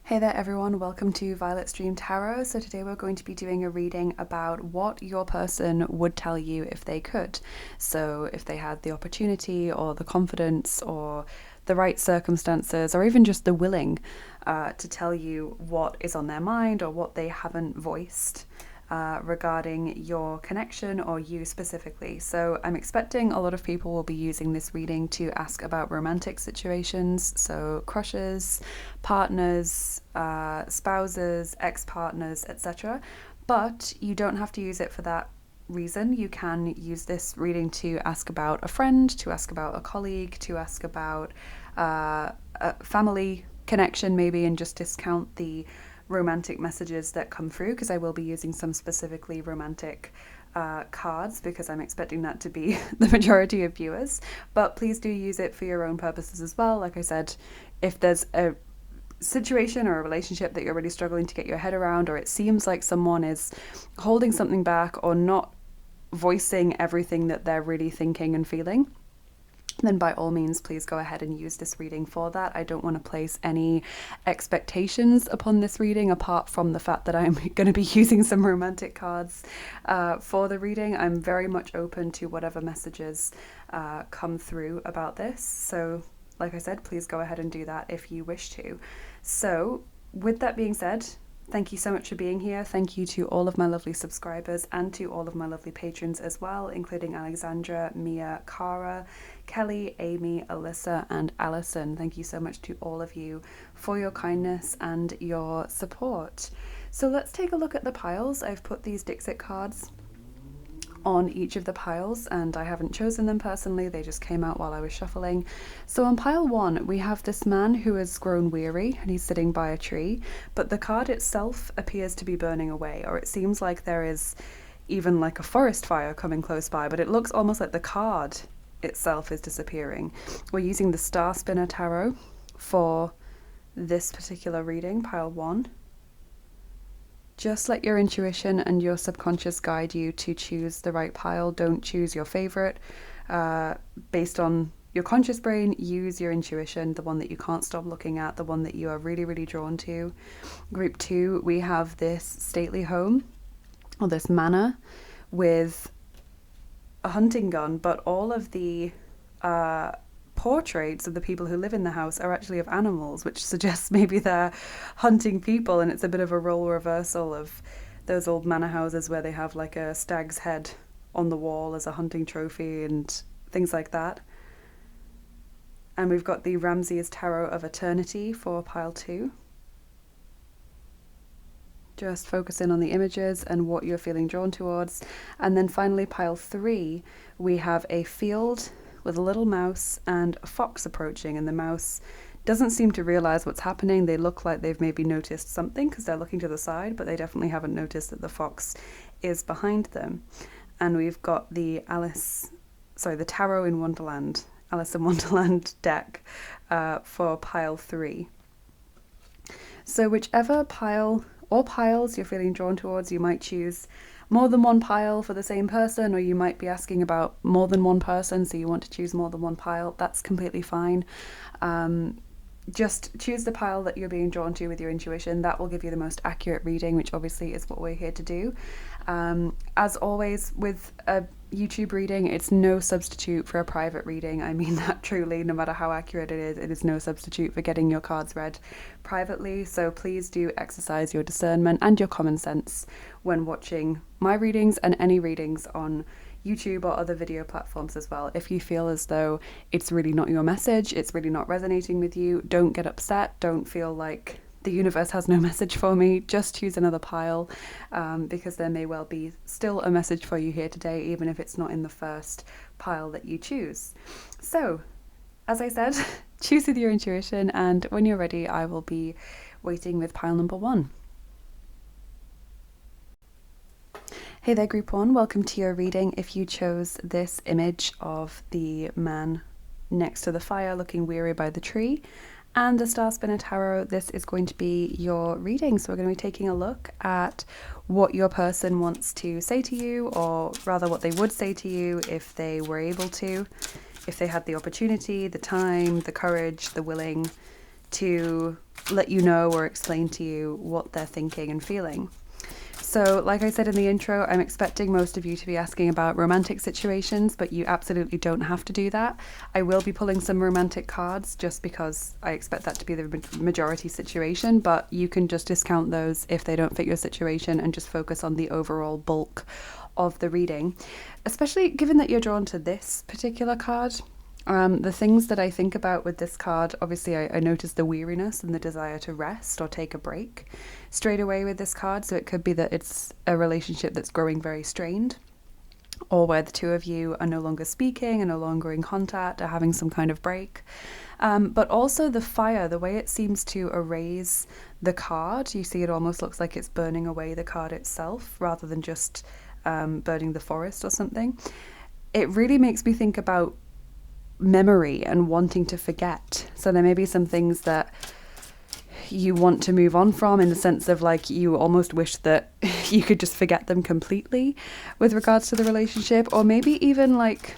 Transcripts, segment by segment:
Hey there everyone, welcome to Violet's Dream Tarot. So today we're going to be doing a reading about what your person would tell you if they could. So if they had the opportunity or the confidence or the right circumstances or even just the willing to tell you what is on their mind or what they haven't voiced regarding your connection or you specifically. So I'm expecting a lot of people will be using this reading to ask about romantic situations, so crushes, partners, spouses, ex-partners, etc. But you don't have to use it for that reason. You can use this reading to ask about a friend, to ask about a colleague, to ask about a family connection maybe, and just discount the romantic messages that come through, because I will be using some specifically romantic cards because I'm expecting that to be the majority of viewers. But please do use it for your own purposes as well. Like I said, if there's a situation or a relationship that you're really struggling to get your head around, or it seems like someone is holding something back or not voicing everything that they're really thinking and feeling, then by all means, please go ahead and use this reading for that. I don't want to place any expectations upon this reading apart from the fact that I'm going to be using some romantic cards for the reading. I'm very much open to whatever messages come through about this. So, like I said, please go ahead and do that if you wish to. So, with that being said, thank you so much for being here. Thank you to all of my lovely subscribers and to all of my lovely patrons as well, including Alexandra, Mia, Cara, Kelly, Amy, Alyssa, and Alison. Thank you so much to all of you for your kindness and your support. So let's take a look at the piles. I've put these Dixit cards on each of the piles, and I haven't chosen them personally, they just came out while I was shuffling. So on pile 1 we have this man who has grown weary and he's sitting by a tree, but the card itself appears to be burning away, or it seems like there is even like a forest fire coming close by, but it looks almost like the card itself is disappearing. We're using the Star Spinner Tarot for this particular reading, pile 1. Just let your intuition and your subconscious guide you to choose the right pile. Don't choose your favorite. Based on your conscious brain, use your intuition, the one that you can't stop looking at, the one that you are really, really drawn to. Group 2, we have this stately home, or this manor, with a hunting gun, but all of the portraits of the people who live in the house are actually of animals, which suggests maybe they're hunting people, and it's a bit of a role reversal of those old manor houses where they have like a stag's head on the wall as a hunting trophy and things like that. And we've got the Ramses Tarot of Eternity for pile 2. Just focus in on the images and what you're feeling drawn towards. And then finally, pile 3, we have a field with a little mouse and a fox approaching, and the mouse doesn't seem to realize what's happening. They look like they've maybe noticed something because they're looking to the side, but they definitely haven't noticed that the fox is behind them. And we've got the the Tarot in Wonderland, Alice in Wonderland deck for pile 3. So whichever pile or piles you're feeling drawn towards, you might choose more than one pile for the same person, or you might be asking about more than one person, so you want to choose more than one pile. That's completely fine. Just choose the pile that you're being drawn to with your intuition. That will give you the most accurate reading, which obviously is what we're here to do. As always with a YouTube reading, it's no substitute for a private reading. I mean that truly, no matter how accurate it is no substitute for getting your cards read privately. So please do exercise your discernment and your common sense when watching my readings and any readings on YouTube or other video platforms as well. If you feel as though it's really not your message, it's really not resonating with you, don't get upset. Don't feel like the universe has no message for me. Just choose another pile, because there may well be still a message for you here today, even if it's not in the first pile that you choose. So, as I said, choose with your intuition, and when you're ready, I will be waiting with pile number 1. Hey there, group 1, welcome to your reading. If you chose this image of the man next to the fire looking weary by the tree and the Star Spinner Tarot, this is going to be your reading. So we're going to be taking a look at what your person wants to say to you, or rather what they would say to you if they were able to, if they had the opportunity, the time, the courage, the willing to let you know or explain to you what they're thinking and feeling. So, like I said in the intro, I'm expecting most of you to be asking about romantic situations, but you absolutely don't have to do that. I will be pulling some romantic cards just because I expect that to be the majority situation, but you can just discount those if they don't fit your situation and just focus on the overall bulk of the reading, especially given that you're drawn to this particular card. The things that I think about with this card, obviously I notice the weariness and the desire to rest or take a break straight away with this card. So it could be that it's a relationship that's growing very strained, or where the two of you are no longer speaking and no longer in contact or having some kind of break. But also the fire, the way it seems to erase the card, you see it almost looks like it's burning away the card itself rather than just burning the forest or something. It really makes me think about memory and wanting to forget. So there may be some things that you want to move on from, in the sense of like you almost wish that you could just forget them completely with regards to the relationship, or maybe even like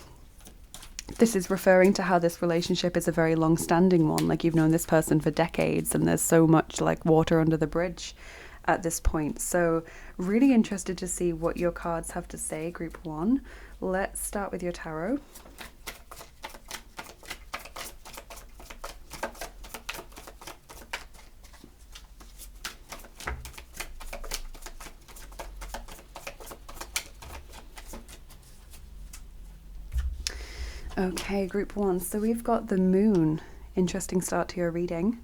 this is referring to how this relationship is a very long-standing one, like you've known this person for decades and there's so much like water under the bridge at this point. So really interested to see what your cards have to say, group one. Let's start with your tarot. Okay, group one. So we've got the moon. Interesting start to your reading.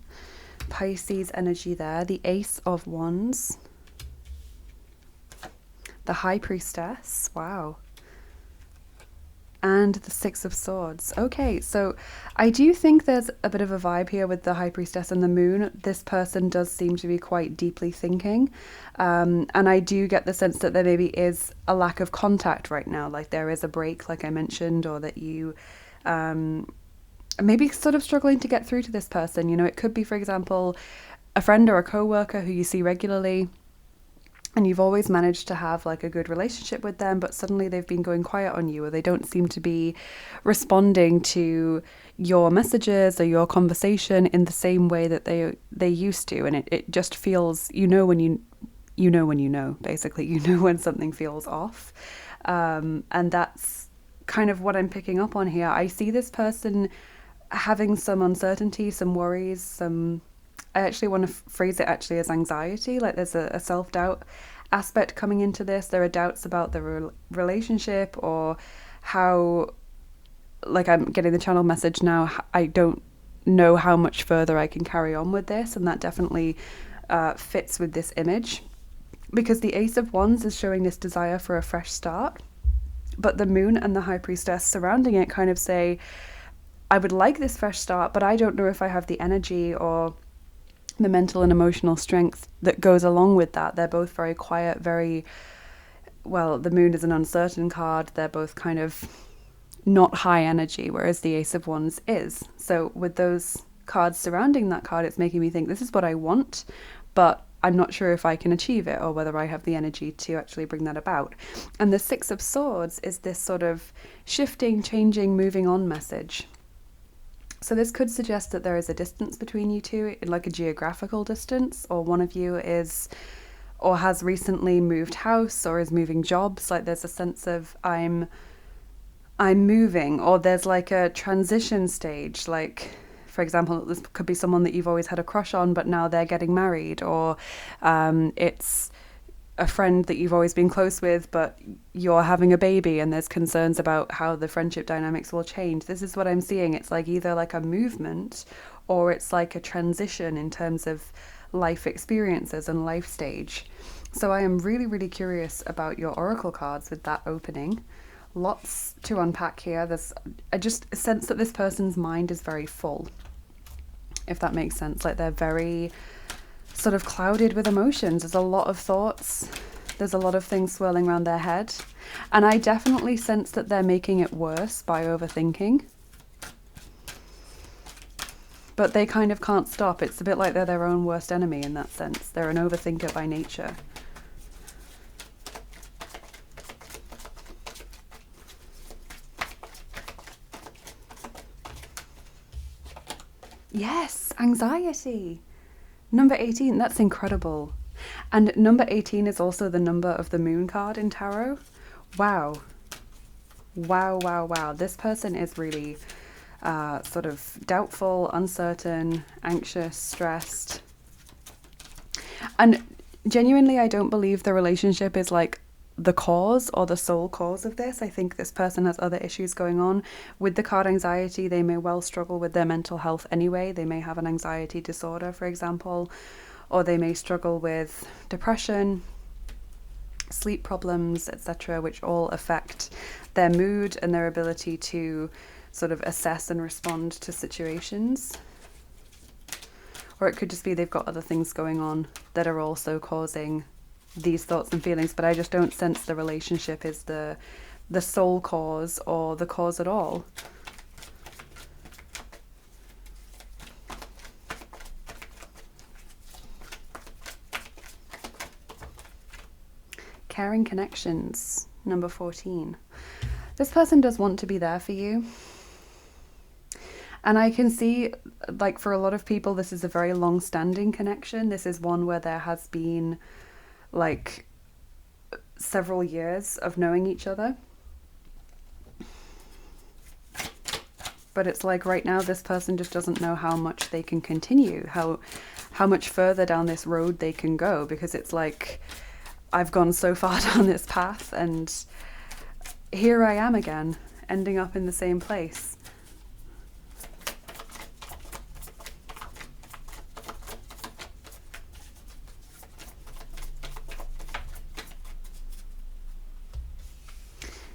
Pisces energy there. The Ace of Wands. The High Priestess. Wow. And the Six of Swords. Okay, so I do think there's a bit of a vibe here with the High Priestess and the moon. This person does seem to be quite deeply thinking. And I do get the sense that there maybe is a lack of contact right now. Like there is a break, like I mentioned, or that you maybe sort of struggling to get through to this person. You know, it could be, for example, a friend or a co-worker who you see regularly, and you've always managed to have like a good relationship with them, but suddenly they've been going quiet on you, or they don't seem to be responding to your messages or your conversation in the same way that they used to. And it just feels, you know when basically, you know when something feels off. And that's kind of what I'm picking up on here. I see this person having some uncertainty, some worries, I actually want to phrase it actually as anxiety, like there's a self-doubt aspect coming into this. There are doubts about the relationship, or how, like I'm getting the channel message now, I don't know how much further I can carry on with this, and that definitely fits with this image, because the Ace of Wands is showing this desire for a fresh start, but the moon and the High Priestess surrounding it kind of say, I would like this fresh start, but I don't know if I have the energy or the mental and emotional strength that goes along with that. They're both very quiet, well, the moon is an uncertain card. They're both kind of not high energy, whereas the Ace of Wands is. So with those cards surrounding that card, it's making me think this is what I want, but I'm not sure if I can achieve it or whether I have the energy to actually bring that about. And the Six of Swords is this sort of shifting, changing, moving on message. So this could suggest that there is a distance between you two, like a geographical distance, or one of you is or has recently moved house or is moving jobs. Like there's a sense of I'm moving, or there's like a transition stage. Like, for example, this could be someone that you've always had a crush on, but now they're getting married, or it's a friend that you've always been close with, but you're having a baby and there's concerns about how the friendship dynamics will change. This is what I'm seeing. It's like either like a movement, or it's like a transition in terms of life experiences and life stage. So I am really, really curious about your oracle cards with that opening. Lots to unpack here. I just sense that this person's mind is very full, if that makes sense. Like they're very sort of clouded with emotions. There's a lot of thoughts. There's a lot of things swirling around their head. And I definitely sense that they're making it worse by overthinking. But they kind of can't stop. It's a bit like they're their own worst enemy in that sense. They're an overthinker by nature. Yes, Anxiety. Number 18, that's incredible. And number 18 is also the number of the moon card in tarot. Wow. Wow, wow, wow. This person is really sort of doubtful, uncertain, anxious, stressed. And genuinely, I don't believe the relationship is like the cause or the sole cause of this. I think this person has other issues going on. With the card anxiety, they may well struggle with their mental health anyway. They may have an anxiety disorder, for example, or they may struggle with depression, sleep problems, etc., which all affect their mood and their ability to sort of assess and respond to situations. Or it could just be they've got other things going on that are also causing these thoughts and feelings, but I just don't sense the relationship is the sole cause or the cause at all. Caring connections, number 14. This person does want to be there for you. And I can see, like, for a lot of people, this is a very long-standing connection. This is one where there has been, like, several years of knowing each other. But it's like right now this person just doesn't know how much they can continue, how much further down this road they can go, because it's like, I've gone so far down this path and here I am again, ending up in the same place.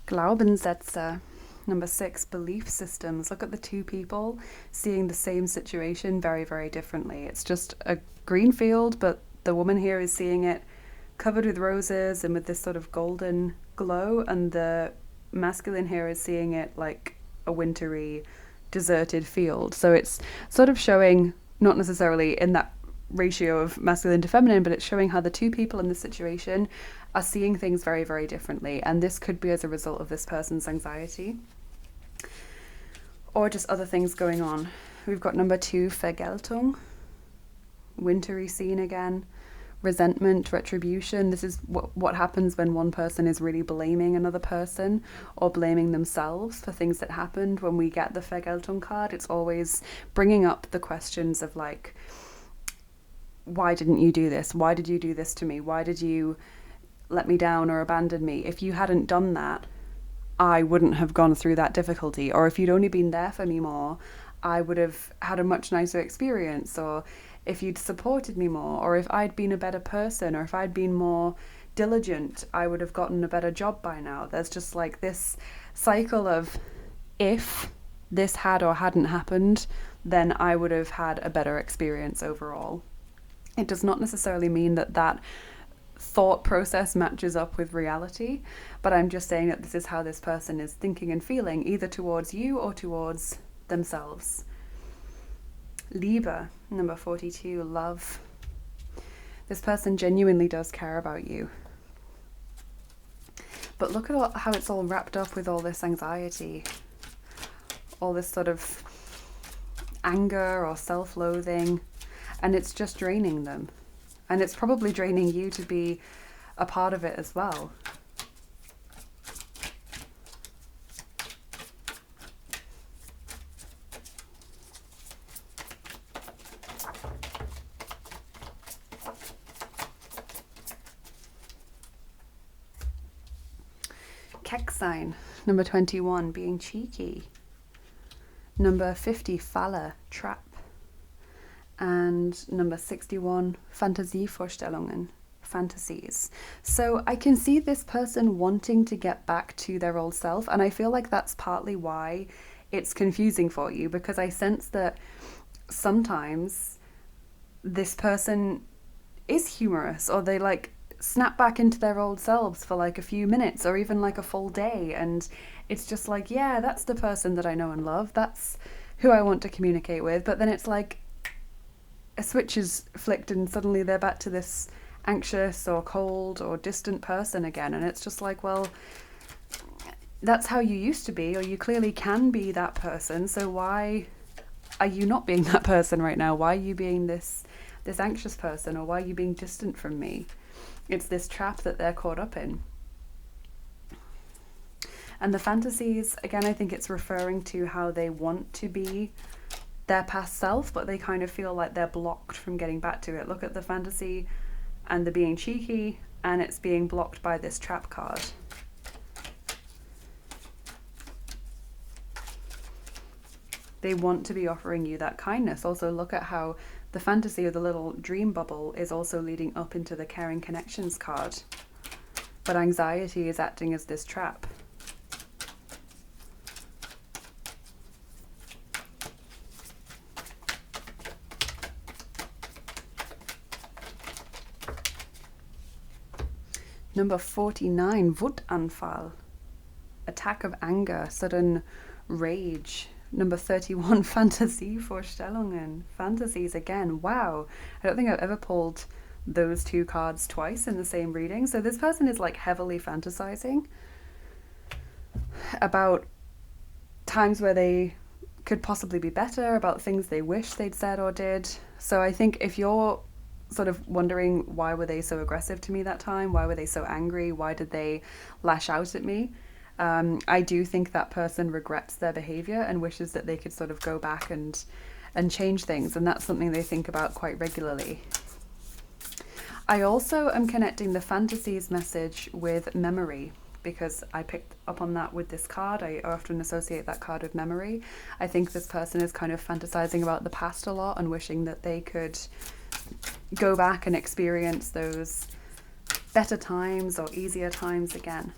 Glaubenssätze. Number 6, belief systems. Look at the two people seeing the same situation very, very differently. It's just a green field, but the woman here is seeing it covered with roses and with this sort of golden glow, and the masculine here is seeing it like a wintry, deserted field. So it's sort of showing, not necessarily in that ratio of masculine to feminine, but it's showing how the two people in this situation are seeing things very, very differently. And this could be as a result of this person's anxiety or just other things going on. We've got number 2, Vergeltung, wintry scene again. Resentment, retribution. This is what happens when one person is really blaming another person or blaming themselves for things that happened. When we get the Vergeltung card, it's always bringing up the questions of like, why didn't you do this? Why did you do this to me? Why did you let me down or abandon me? If you hadn't done that, I wouldn't have gone through that difficulty. Or if you'd only been there for me more, I would have had a much nicer experience. Or if you'd supported me more, or if I'd been a better person, or if I'd been more diligent, I would have gotten a better job by now. There's just like this cycle of, if this had or hadn't happened, then I would have had a better experience overall. It does not necessarily mean that that thought process matches up with reality, but I'm just saying that this is how this person is thinking and feeling, either towards you or towards themselves. Liebe, number 42, love. This person genuinely does care about you. But look at how it's all wrapped up with all this anxiety, all this sort of anger or self-loathing, and it's just draining them. And it's probably draining you to be a part of it as well. Keck sign, number 21, being cheeky. Number 50, Falle, trap. And number 61, Fantasievorstellungen, fantasies. So I can see this person wanting to get back to their old self, and I feel like that's partly why it's confusing for you, because I sense that sometimes this person is humorous, or they like snap back into their old selves for like a few minutes or even like a full day, and it's just like, yeah, that's the person that I know and love, that's who I want to communicate with. But then it's like a switch is flicked and suddenly they're back to this anxious or cold or distant person again, and it's just like, well, that's how you used to be, or you clearly can be that person, so why are you not being that person right now? Why are you being this anxious person, or why are you being distant from me? It's this trap that they're caught up in. And the fantasies, again, I think it's referring to how they want to be their past self, but they kind of feel like they're blocked from getting back to it. Look at the fantasy and the being cheeky, and it's being blocked by this trap card. They want to be offering you that kindness. Also, look at how the fantasy of the little dream bubble is also leading up into the caring connections card. But anxiety is acting as this trap. Number 49, Wutanfall. Attack of anger, sudden rage. Number 31, Fantasievorstellungen. Fantasies again. Wow. I don't think I've ever pulled those two cards twice in the same reading. So this person is like heavily fantasizing about times where they could possibly be better, about things they wish they'd said or did. So I think if you're sort of wondering, why were they so aggressive to me that time? Why were they so angry? Why did they lash out at me? I do think that person regrets their behavior and wishes that they could sort of go back and change things. And that's something they think about quite regularly. I also am connecting the fantasies message with memory, because I picked up on that with this card. I often associate that card with memory. I think this person is kind of fantasizing about the past a lot and wishing that they could go back and experience those better times or easier times again.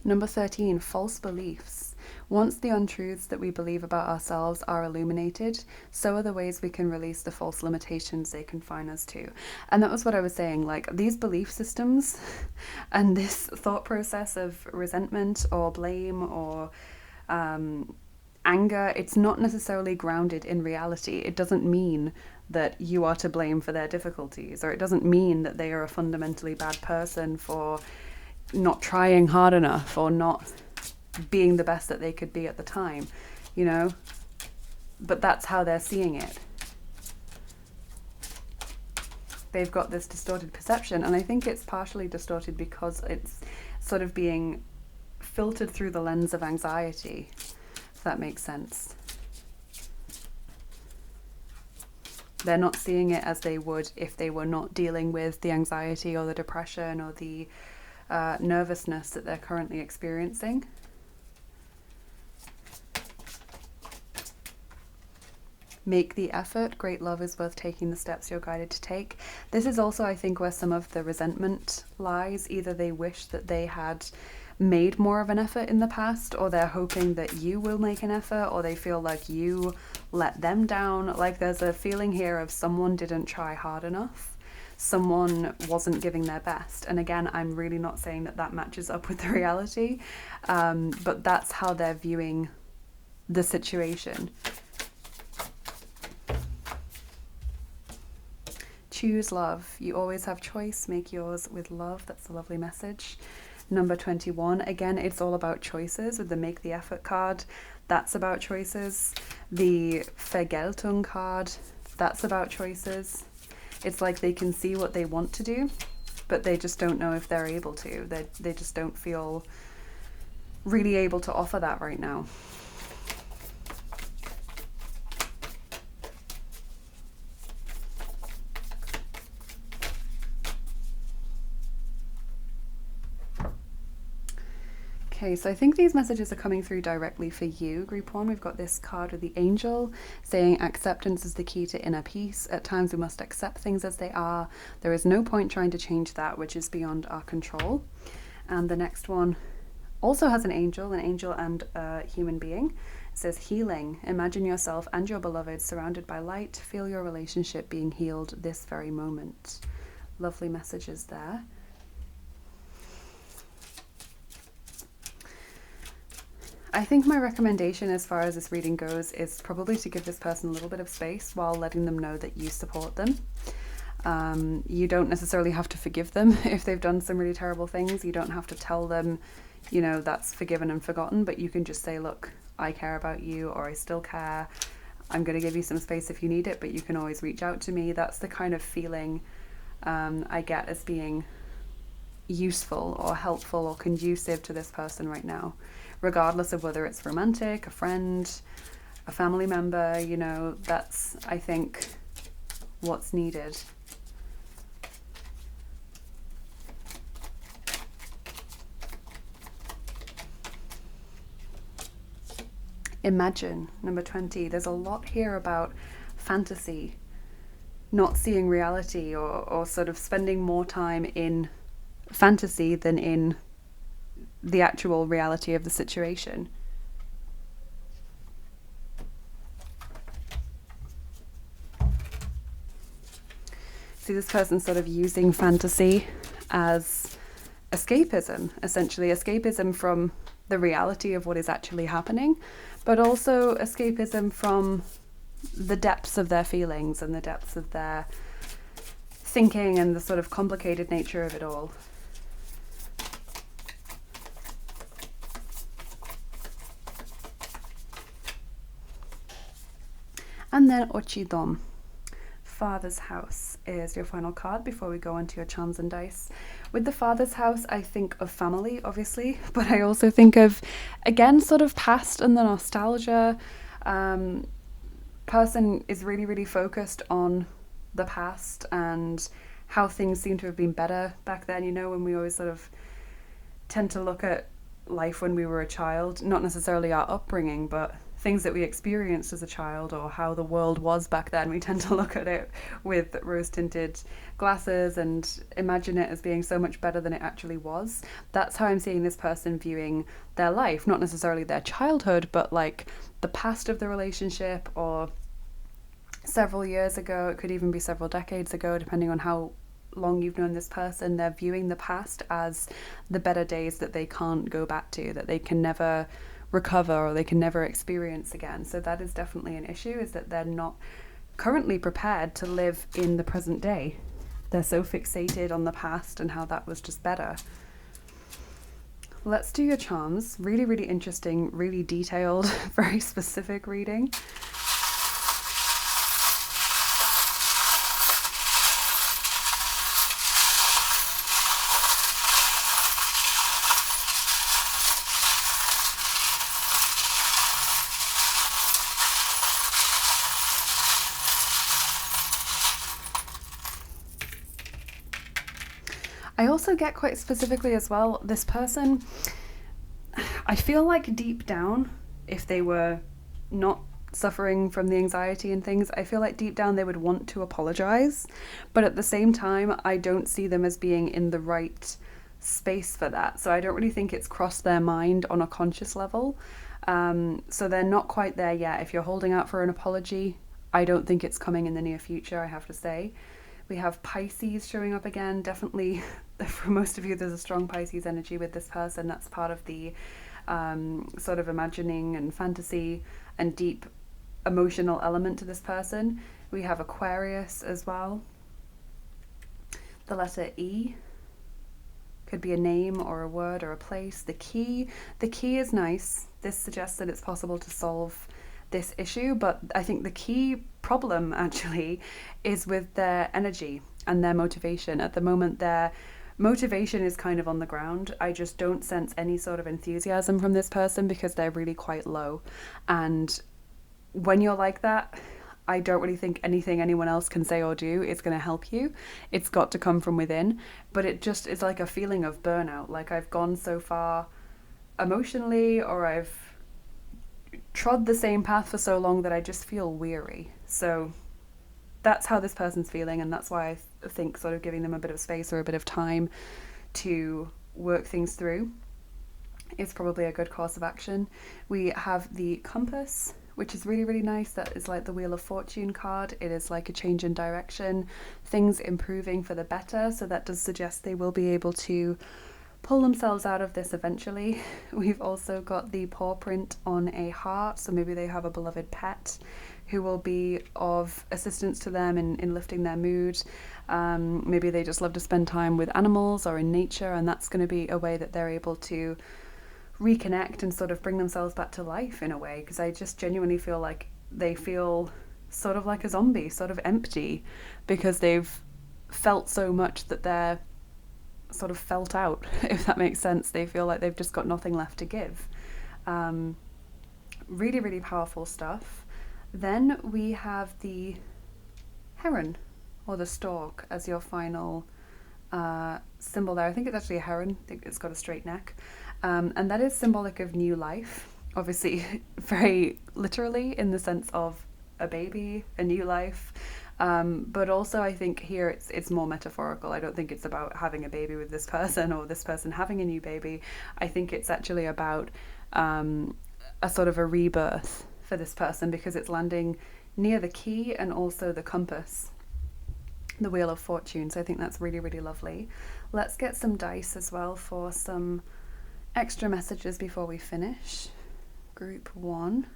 Number 13, false beliefs. Once the untruths that we believe about ourselves are illuminated, so are the ways we can release the false limitations they confine us to. And that was what I was saying, like these belief systems and this thought process of resentment or blame or anger, it's not necessarily grounded in reality. It doesn't mean that you are to blame for their difficulties, or it doesn't mean that they are a fundamentally bad person for not trying hard enough or not being the best that they could be at the time, you know, but that's how they're seeing it. They've got this distorted perception, and I think it's partially distorted because it's sort of being filtered through the lens of anxiety, if that makes sense. They're not seeing it as they would if they were not dealing with the anxiety or the depression or the nervousness that they're currently experiencing. Make the effort. Great love is worth taking the steps you're guided to take. This is also, I think, where some of the resentment lies. Either they wish that they had made more of an effort in the past, or they're hoping that you will make an effort, or they feel like you let them down. Like there's a feeling here of someone didn't try hard enough. Someone wasn't giving their best. And again, I'm really not saying that that matches up with the reality, but that's how they're viewing the situation. Choose love. You always have choice. Make yours with love. That's a lovely message. Number 21, again, it's all about choices with the make the effort card. That's about choices. The Vergeltung card, that's about choices. It's like they can see what they want to do, but they just don't know if they're able to. They just don't feel really able to offer that right now. Okay, so I think these messages are coming through directly for you, Group 1. We've got this card with the angel saying acceptance is the key to inner peace. At times we must accept things as they are. There is no point trying to change that which is beyond our control. And the next one also has an angel and a human being. It says healing. Imagine yourself and your beloved surrounded by light. Feel your relationship being healed this very moment. Lovely messages there. I think my recommendation as far as this reading goes is probably to give this person a little bit of space while letting them know that you support them. You don't necessarily have to forgive them if they've done some really terrible things. You don't have to tell them, you know, that's forgiven and forgotten, but you can just say, look, I care about you, or I still care. I'm going to give you some space if you need it, but you can always reach out to me. That's the kind of feeling I get as being useful or helpful or conducive to this person right now, regardless of whether it's romantic, a friend, a family member. You know, that's, I think, what's needed. Imagine, number 20. There's a lot here about fantasy, not seeing reality, or sort of spending more time in fantasy than in the actual reality of the situation. See this person sort of using fantasy as escapism, essentially escapism from the reality of what is actually happening, but also escapism from the depths of their feelings and the depths of their thinking and the sort of complicated nature of it all. And then Ochidom, Father's House, is your final card before we go on to your charms and dice. With the Father's House, I think of family, obviously, but I also think of, again, sort of past and the nostalgia. Person is really, really focused on the past and how things seem to have been better back then, you know, when we always sort of tend to look at life when we were a child, not necessarily our upbringing, but things that we experienced as a child or how the world was back then. We tend to look at it with rose-tinted glasses and imagine it as being so much better than it actually was. That's how I'm seeing this person viewing their life, not necessarily their childhood, but like the past of the relationship, or several years ago. It could even be several decades ago, depending on how long you've known this person. They're viewing the past as the better days that they can't go back to, that they can never recover or they can never experience again. So that is definitely an issue, is that they're not currently prepared to live in the present day. They're so fixated on the past and how that was just better. Let's do your charms. Really, really interesting, really detailed, very specific reading. I also get quite specifically as well, this person, I feel like deep down, if they were not suffering from the anxiety and things, I feel like deep down they would want to apologize, but at the same time I don't see them as being in the right space for that. So I don't really think it's crossed their mind on a conscious level. So they're not quite there yet. If you're holding out for an apology, I don't think it's coming in the near future, I have to say. We have Pisces showing up again. Definitely, for most of you, there's a strong Pisces energy with this person. That's part of the sort of imagining and fantasy and deep emotional element to this person. We have Aquarius as well. The letter E could be a name or a word or a place. The key is nice. This suggests that it's possible to solve this issue, but I think the key problem actually is with their energy and their motivation. At the moment, their motivation is kind of on the ground. I just don't sense any sort of enthusiasm from this person because they're really quite low. And when you're like that, I don't really think anything anyone else can say or do is going to help you. It's got to come from within, but it just is like a feeling of burnout. Like I've gone so far emotionally, or I've trod the same path for so long that I just feel weary. So that's how this person's feeling, and that's why I think sort of giving them a bit of space or a bit of time to work things through is probably a good course of action. We have the Compass, which is really, really nice. That is like the Wheel of Fortune card. It is like a change in direction, things improving for the better. So that does suggest they will be able to pull themselves out of this eventually. We've also got the paw print on a heart, so maybe they have a beloved pet who will be of assistance to them in lifting their mood. Maybe they just love to spend time with animals or in nature, and that's going to be a way that they're able to reconnect and sort of bring themselves back to life in a way, because I just genuinely feel like they feel sort of like a zombie, sort of empty, because they've felt so much that they're sort of felt out, if that makes sense. They feel like they've just got nothing left to give. Really, really powerful stuff. Then we have the heron, or the stork, as your final symbol there. I think it's actually a heron. I think it's got a straight neck. And that is symbolic of new life. Obviously, very literally in the sense of a baby, a new life. But also I think here it's more metaphorical. I don't think it's about having a baby with this person or this person having a new baby. I think it's actually about a sort of a rebirth for this person, because it's landing near the key and also the compass, the Wheel of Fortune. So I think that's really, really lovely. Let's get some dice as well for some extra messages before we finish. Group 1.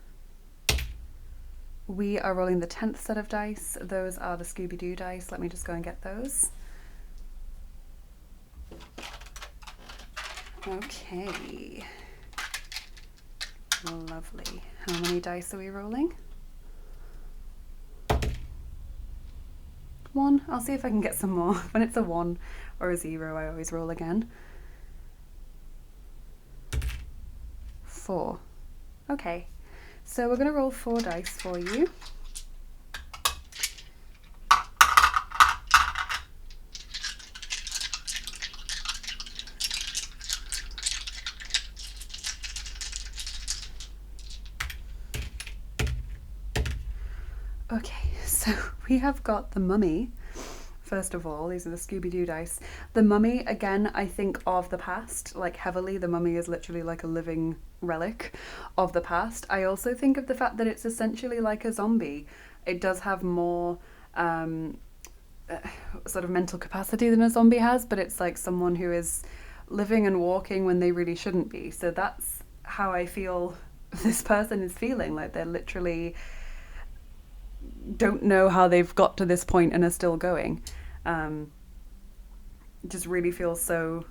We are rolling the 10th set of dice. Those are the Scooby-Doo dice. Let me just go and get those. Okay. Lovely. How many dice are we rolling? 1. I'll see if I can get some more. When it's a 1 or a 0, I always roll again. 4. Okay. So we're going to roll 4 dice for you. Okay, so we have got the Mummy. First of all, these are the Scooby-Doo dice. The Mummy, again, I think of the past, like heavily. The Mummy is literally like a living relic of the past. I also think of the fact that it's essentially like a zombie. It does have more sort of mental capacity than a zombie has, but it's like someone who is living and walking when they really shouldn't be. So that's how I feel this person is feeling, like they're literally don't know how they've got to this point and are still going. Just really feels so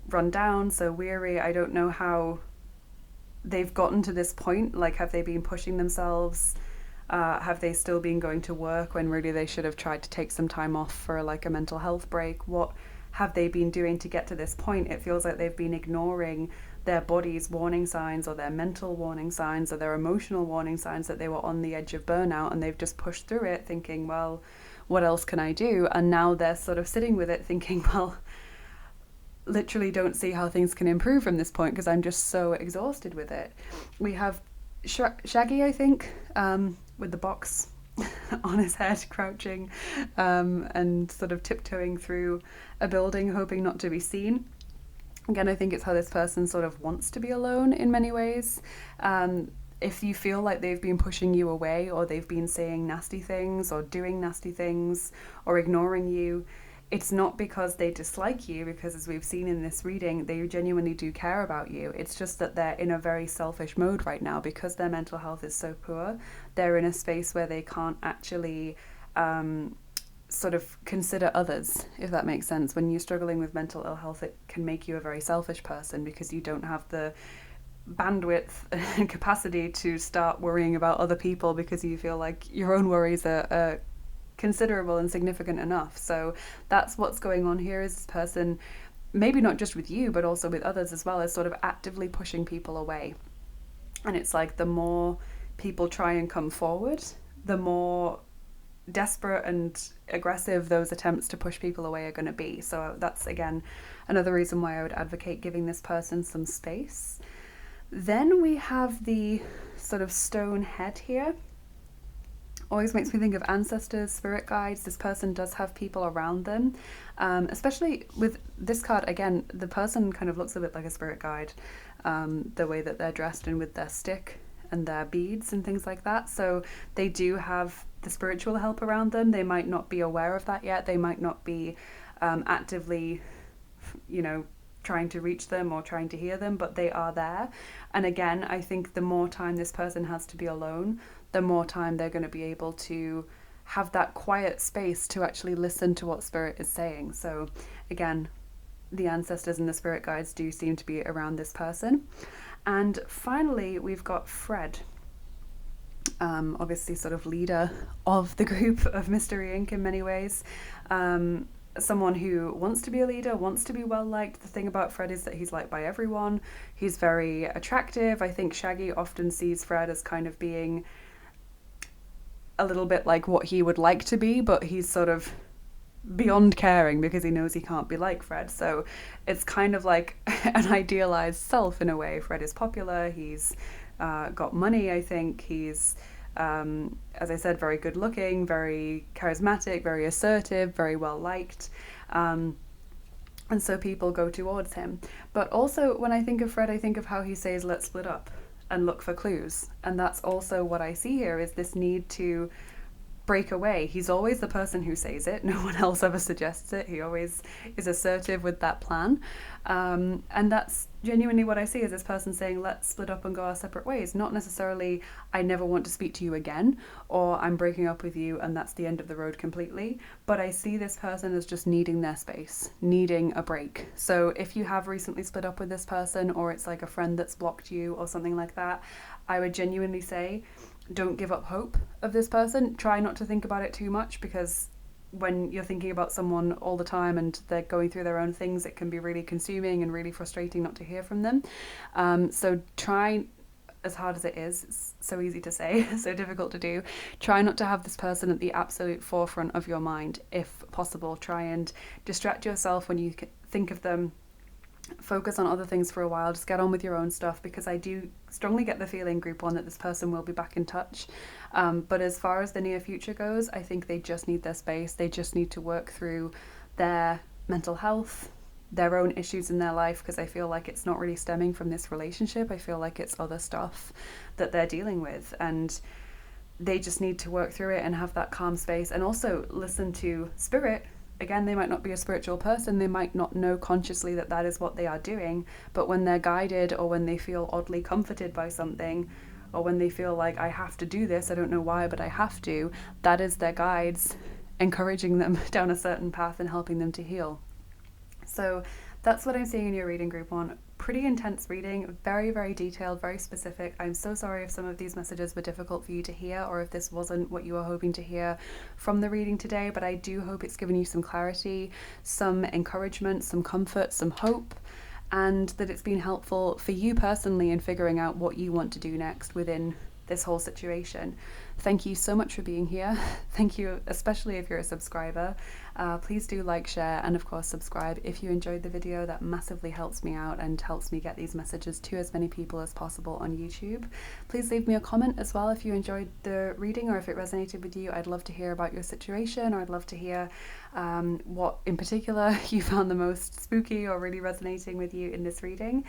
run down, so weary. I don't know how they've gotten to this point. Like, have they been pushing themselves? Have they still been going to work when really they should have tried to take some time off for like a mental health break? What have they been doing to get to this point? It feels like they've been ignoring their body's warning signs, or their mental warning signs, or their emotional warning signs that they were on the edge of burnout, and they've just pushed through it thinking, well, what else can I do? And now they're sort of sitting with it thinking, well, literally don't see how things can improve from this point because I'm just so exhausted with it. We have Shaggy, I think, with the box on his head, crouching and sort of tiptoeing through a building, hoping not to be seen. Again, I think it's how this person sort of wants to be alone in many ways. If you feel like they've been pushing you away, or they've been saying nasty things or doing nasty things or ignoring you, it's not because they dislike you, because as we've seen in this reading, they genuinely do care about you. It's just that they're in a very selfish mode right now because their mental health is so poor. They're in a space where they can't actually sort of consider others, if that makes sense. When you're struggling with mental ill health, it can make you a very selfish person because you don't have the bandwidth and capacity to start worrying about other people because you feel like your own worries are considerable and significant enough. So that's what's going on here, is this person, maybe not just with you, but also with others as well, is sort of actively pushing people away. And it's like the more people try and come forward, the more desperate and aggressive those attempts to push people away are going to be. So that's, again, another reason why I would advocate giving this person some space. Then we have the sort of stone head here. Always makes me think of ancestors, spirit guides. This person does have people around them, especially with this card. Again, the person kind of looks a bit like a spirit guide, the way that they're dressed and with their stick and their beads and things like that. So they do have the spiritual help around them. They might not be aware of that yet. They might not be actively, trying to reach them or trying to hear them, but they are there. And again, I think the more time this person has to be alone, the more time they're going to be able to have that quiet space to actually listen to what spirit is saying. So again, the ancestors and the spirit guides do seem to be around this person. And finally, we've got Fred. Obviously sort of leader of the group of Mystery Inc. in many ways. Someone who wants to be a leader, wants to be well liked. The thing about Fred is that he's liked by everyone. He's very attractive. I think Shaggy often sees Fred as kind of being a little bit like what he would like to be, but he's sort of beyond caring because he knows he can't be like Fred. So it's kind of like an idealized self in a way. Fred is popular. He's got money, I think. He's, as I said, very good looking, very charismatic, very assertive, very well liked. And so people go towards him. But also when I think of Fred, I think of how he says, let's split up and look for clues. And that's also what I see here, is this need to break away. He's always the person who says it. No one else ever suggests it. He always is assertive with that plan. And that's genuinely what I see, is this person saying, let's split up and go our separate ways. Not necessarily, I never want to speak to you again, or I'm breaking up with you and that's the end of the road completely. But I see this person as just needing their space, needing a break. So if you have recently split up with this person, or it's like a friend that's blocked you or something like that, I would genuinely say, don't give up hope of this person. Try not to think about it too much, because when you're thinking about someone all the time and they're going through their own things, it can be really consuming and really frustrating not to hear from them. So try, as hard as it is, it's so easy to say, so difficult to do, try not to have this person at the absolute forefront of your mind if possible. Try and distract yourself when you think of them. Focus on other things for a while, just get on with your own stuff, because I do strongly get the feeling, group one, that this person will be back in touch. But as far as the near future goes, I think they just need their space. They just need to work through their mental health, their own issues in their life, because I feel like it's not really stemming from this relationship. I feel like it's other stuff that they're dealing with, and they just need to work through it and have that calm space, and also listen to spirit. Again, they might not be a spiritual person, they might not know consciously that that is what they are doing, but when they're guided, or when they feel oddly comforted by something, or when they feel like, I have to do this, I don't know why, but I have to, that is their guides encouraging them down a certain path and helping them to heal. So that's what I'm seeing in your reading, group one. Pretty intense reading, very, very detailed, very specific. I'm so sorry if some of these messages were difficult for you to hear, or if this wasn't what you were hoping to hear from the reading today, but I do hope it's given you some clarity, some encouragement, some comfort, some hope, and that it's been helpful for you personally in figuring out what you want to do next within this whole situation. Thank you so much for being here. Thank you, especially if you're a subscriber. Please do like, share, and of course subscribe if you enjoyed the video. That massively helps me out and helps me get these messages to as many people as possible on YouTube. Please leave me a comment as well if you enjoyed the reading, or if it resonated with you. I'd love to hear about your situation, or I'd love to hear what in particular you found the most spooky or really resonating with you in this reading.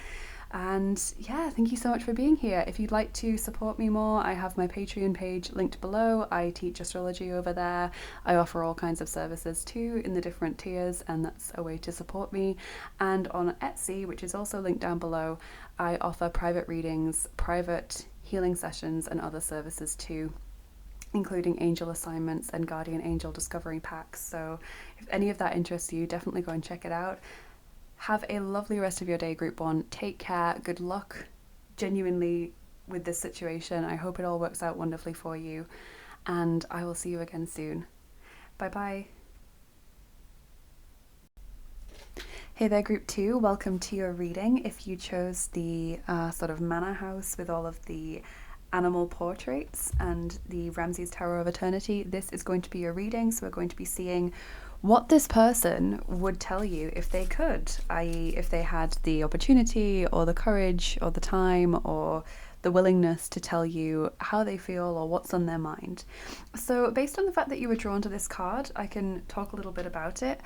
And yeah, thank you so much for being here. If you'd like to support me more, I have my Patreon page linked below. I teach astrology over there. I offer all kinds of services too in the different tiers, and that's a way to support me. And on Etsy, which is also linked down below, I offer private readings, private healing sessions, and other services too, including angel assignments and guardian angel discovery packs. So if any of that interests you, definitely go and check it out. Have a lovely rest of your day, group one. Take care. Good luck, genuinely, with this situation. I hope it all works out wonderfully for you, and I will see you again soon. Bye bye. Hey there, group two. Welcome to your reading. If you chose the sort of manor house with all of the animal portraits and the Ramses Tower of Eternity, this is going to be your reading. So we're going to be seeing what this person would tell you if they could, i.e. if they had the opportunity or the courage or the time or the willingness to tell you how they feel or what's on their mind. So based on the fact that you were drawn to this card, I can talk a little bit about it.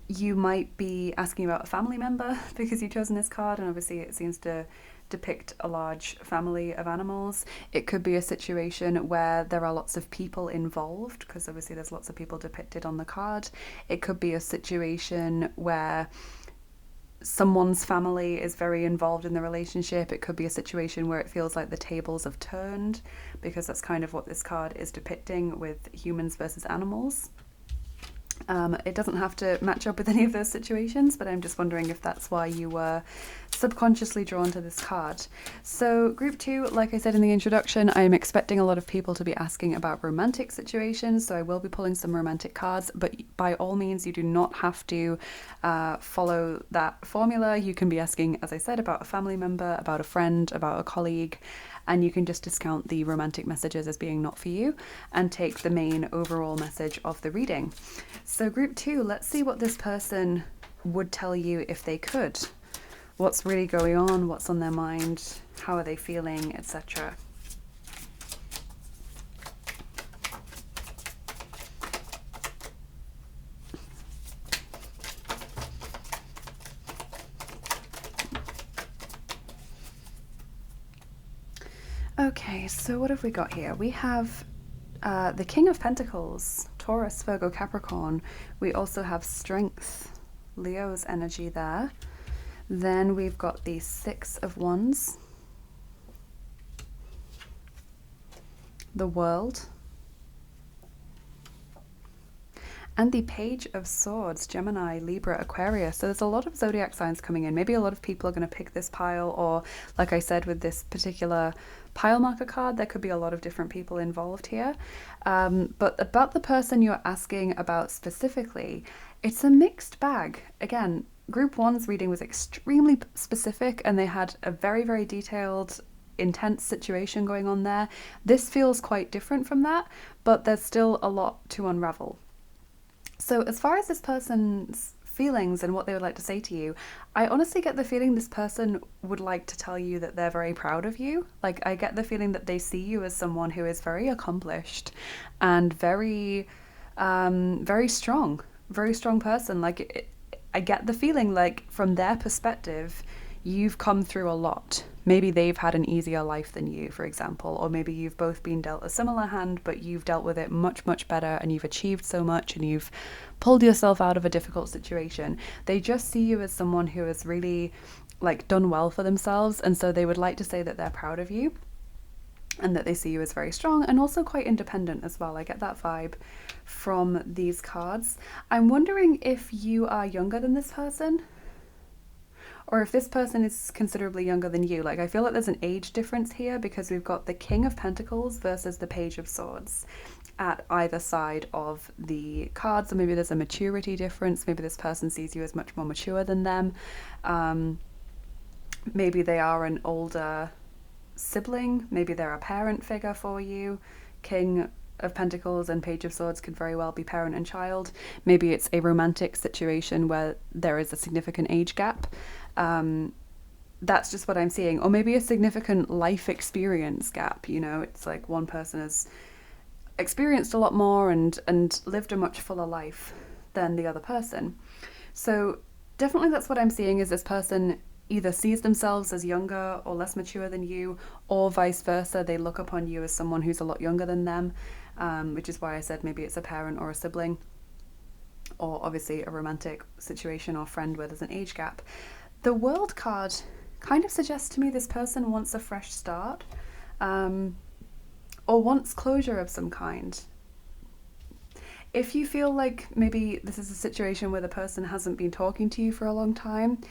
You might be asking about a family member because you've chosen this card, and obviously it seems to depict a large family of animals. It could be a situation where there are lots of people involved, because obviously there's lots of people depicted on the card. It could be a situation where someone's family is very involved in the relationship. It could be a situation where it feels like the tables have turned, because that's kind of what this card is depicting with humans versus animals. It doesn't have to match up with any of those situations, but I'm just wondering if that's why you were subconsciously drawn to this card. So group 2, like I said in the introduction, I'm expecting a lot of people to be asking about romantic situations, so I will be pulling some romantic cards, but by all means you do not have to follow that formula. You can be asking, as I said, about a family member, about a friend, about a colleague, and you can just discount the romantic messages as being not for you and take the main overall message of the reading. So group 2, let's see what this person would tell you if they could. What's really going on, what's on their mind, how are they feeling, etc. Okay, so what have we got here? We have the King of Pentacles, Taurus, Virgo, Capricorn. We also have Strength, Leo's energy there. Then we've got the Six of Wands, the World, and the Page of Swords, Gemini, Libra, Aquarius. So there's a lot of zodiac signs coming in. Maybe a lot of people are going to pick this pile, or like I said with this particular pile marker card, there could be a lot of different people involved here. But about the person you're asking about specifically, it's a mixed bag. Again, group 1's reading was extremely specific and they had a very, very detailed, intense situation going on there. This feels quite different from that, but there's still a lot to unravel. So as far as this person's feelings and what they would like to say to you, I honestly get the feeling this person would like to tell you that they're very proud of you. Like, I get the feeling that they see you as someone who is very accomplished and very strong person. Like, I get the feeling like from their perspective, you've come through a lot. Maybe they've had an easier life than you, for example, or maybe you've both been dealt a similar hand, but you've dealt with it much, much better and you've achieved so much and you've pulled yourself out of a difficult situation. They just see you as someone who has really like done well for themselves, and so they would like to say that they're proud of you and that they see you as very strong and also quite independent as well. I get that vibe from these cards. I'm wondering if you are younger than this person, or if this person is considerably younger than you. Like, I feel like there's an age difference here because we've got the King of Pentacles versus the Page of Swords at either side of the card. So maybe there's a maturity difference. Maybe this person sees you as much more mature than them. Maybe they are an older sibling. Maybe they're a parent figure for you. King of Pentacles and Page of Swords could very well be parent and child. Maybe it's a romantic situation where there is a significant age gap. That's just what I'm seeing. Or maybe a significant life experience gap. You know, it's like one person has experienced a lot more and lived a much fuller life than the other person. So definitely that's what I'm seeing, is this person either sees themselves as younger or less mature than you, or vice versa. They look upon you as someone who's a lot younger than them, which is why I said maybe it's a parent or a sibling, or obviously a romantic situation or friend where there's an age gap. The World card kind of suggests to me this person wants a fresh start, or wants closure of some kind. If you feel like maybe this is a situation where the person hasn't been talking to you for a long time,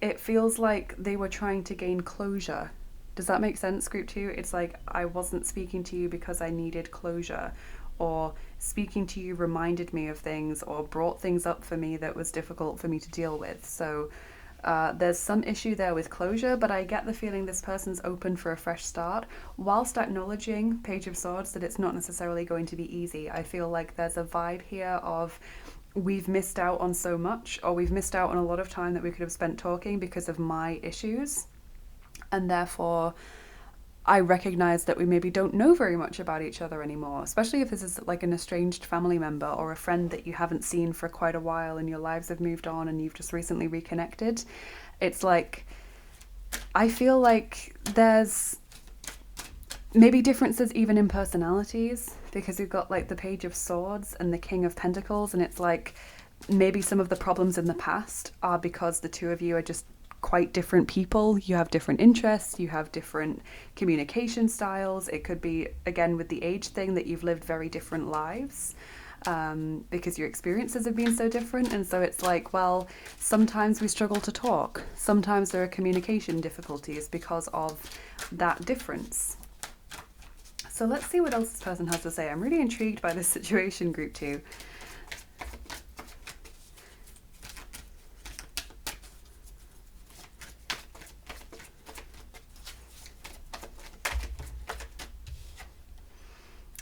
it feels like they were trying to gain closure. Does that make sense, group 2? It's like, I wasn't speaking to you because I needed closure, or speaking to you reminded me of things or brought things up for me that was difficult for me to deal with. So there's some issue there with closure, but I get the feeling this person's open for a fresh start, whilst acknowledging, Page of Swords, that it's not necessarily going to be easy. I feel like there's a vibe here of, we've missed out on so much, or we've missed out on a lot of time that we could have spent talking because of my issues, and therefore I recognize that we maybe don't know very much about each other anymore, especially if this is like an estranged family member or a friend that you haven't seen for quite a while and your lives have moved on and you've just recently reconnected. It's like, I feel like there's maybe differences even in personalities, because we've got like the Page of Swords and the King of Pentacles, and it's like maybe some of the problems in the past are because the two of you are just quite different people. You have different interests, you have different communication styles. It could be, again, with the age thing, that you've lived very different lives. Because your experiences have been so different. And so it's like, well, sometimes we struggle to talk. Sometimes there are communication difficulties because of that difference. So let's see what else this person has to say. I'm really intrigued by this situation, group 2.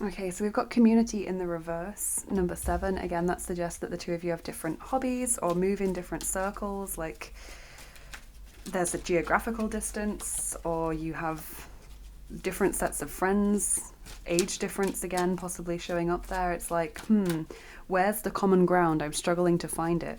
Okay, so we've got community in the reverse, number 7. Again, that suggests that the two of you have different hobbies or move in different circles, like there's a geographical distance, or you have different sets of friends, age difference again possibly showing up there. It's like, where's the common ground? I'm struggling to find it.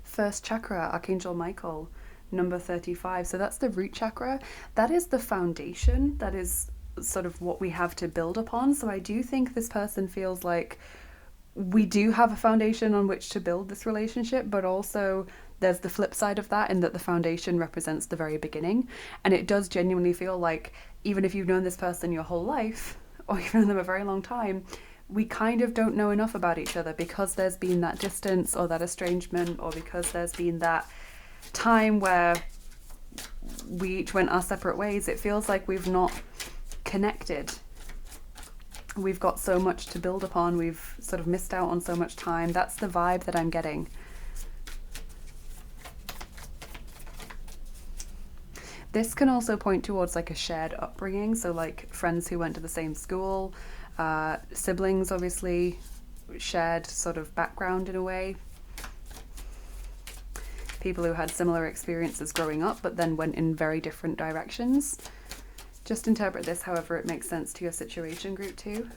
First chakra, Archangel Michael. Number 35. So that's the root chakra. That is the foundation. That is sort of what we have to build upon. So I do think this person feels like we do have a foundation on which to build this relationship, but also there's the flip side of that, in that the foundation represents the very beginning. And it does genuinely feel like, even if you've known this person your whole life, or you've known them a very long time, we kind of don't know enough about each other because there's been that distance or that estrangement, or because there's been that time where we each went our separate ways. It feels like we've not connected. We've got so much to build upon. We've sort of missed out on so much time. That's the vibe that I'm getting. This can also point towards like a shared upbringing. So like friends who went to the same school, siblings, obviously, shared sort of background in a way. People who had similar experiences growing up, but then went in very different directions. Just interpret this however it makes sense to your situation, group 2.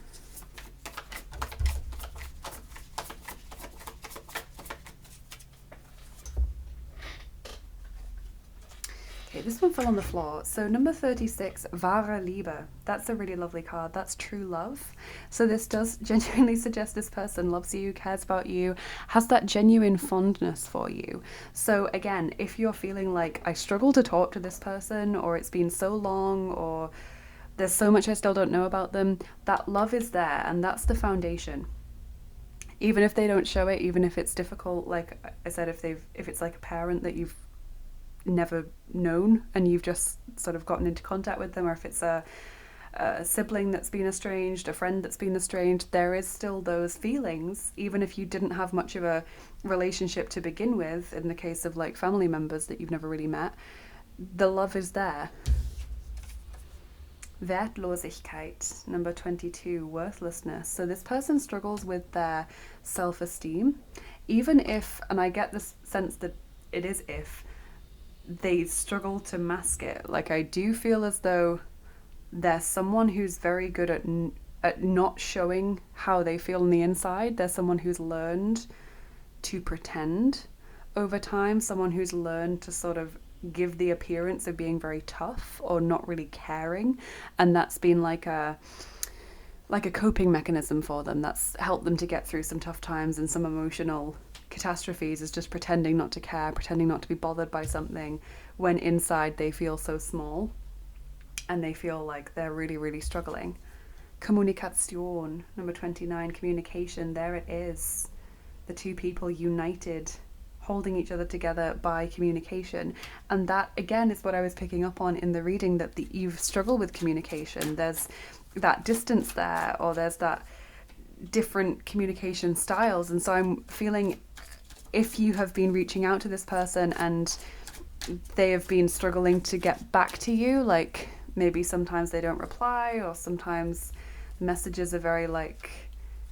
Okay, this one fell on the floor. So number 36, wahre Liebe. That's a really lovely card. That's true love. So this does genuinely suggest this person loves you, cares about you, has that genuine fondness for you. So again, if you're feeling like, I struggle to talk to this person, or it's been so long, or there's so much I still don't know about them, that love is there, and that's the foundation. Even if they don't show it, even if it's difficult, like I said, if it's like a parent that you've never known and you've just sort of gotten into contact with them, or if it's a sibling that's been estranged, a friend that's been estranged, there is still those feelings, even if you didn't have much of a relationship to begin with. In the case of like family members that you've never really met, the love is there. Wertlosigkeit, number 22, worthlessness. So this person struggles with their self-esteem, even if, and I get this sense that it is if, they struggle to mask it. Like, I do feel as though there's someone who's very good at not showing how they feel on the inside. There's someone who's learned to pretend over time, someone who's learned to sort of give the appearance of being very tough or not really caring, and that's been like a coping mechanism for them. That's helped them to get through some tough times and some emotional catastrophes, is just pretending not to care, pretending not to be bothered by something, when inside they feel so small and they feel like they're really, really struggling. Kommunikation, number 29, communication. There it is. The two people united, holding each other together by communication. And that, again, is what I was picking up on in the reading, that you've struggled with communication. There's that distance there, or there's that different communication styles. And so I'm feeling, if you have been reaching out to this person and they have been struggling to get back to you, like maybe sometimes they don't reply, or sometimes messages are very like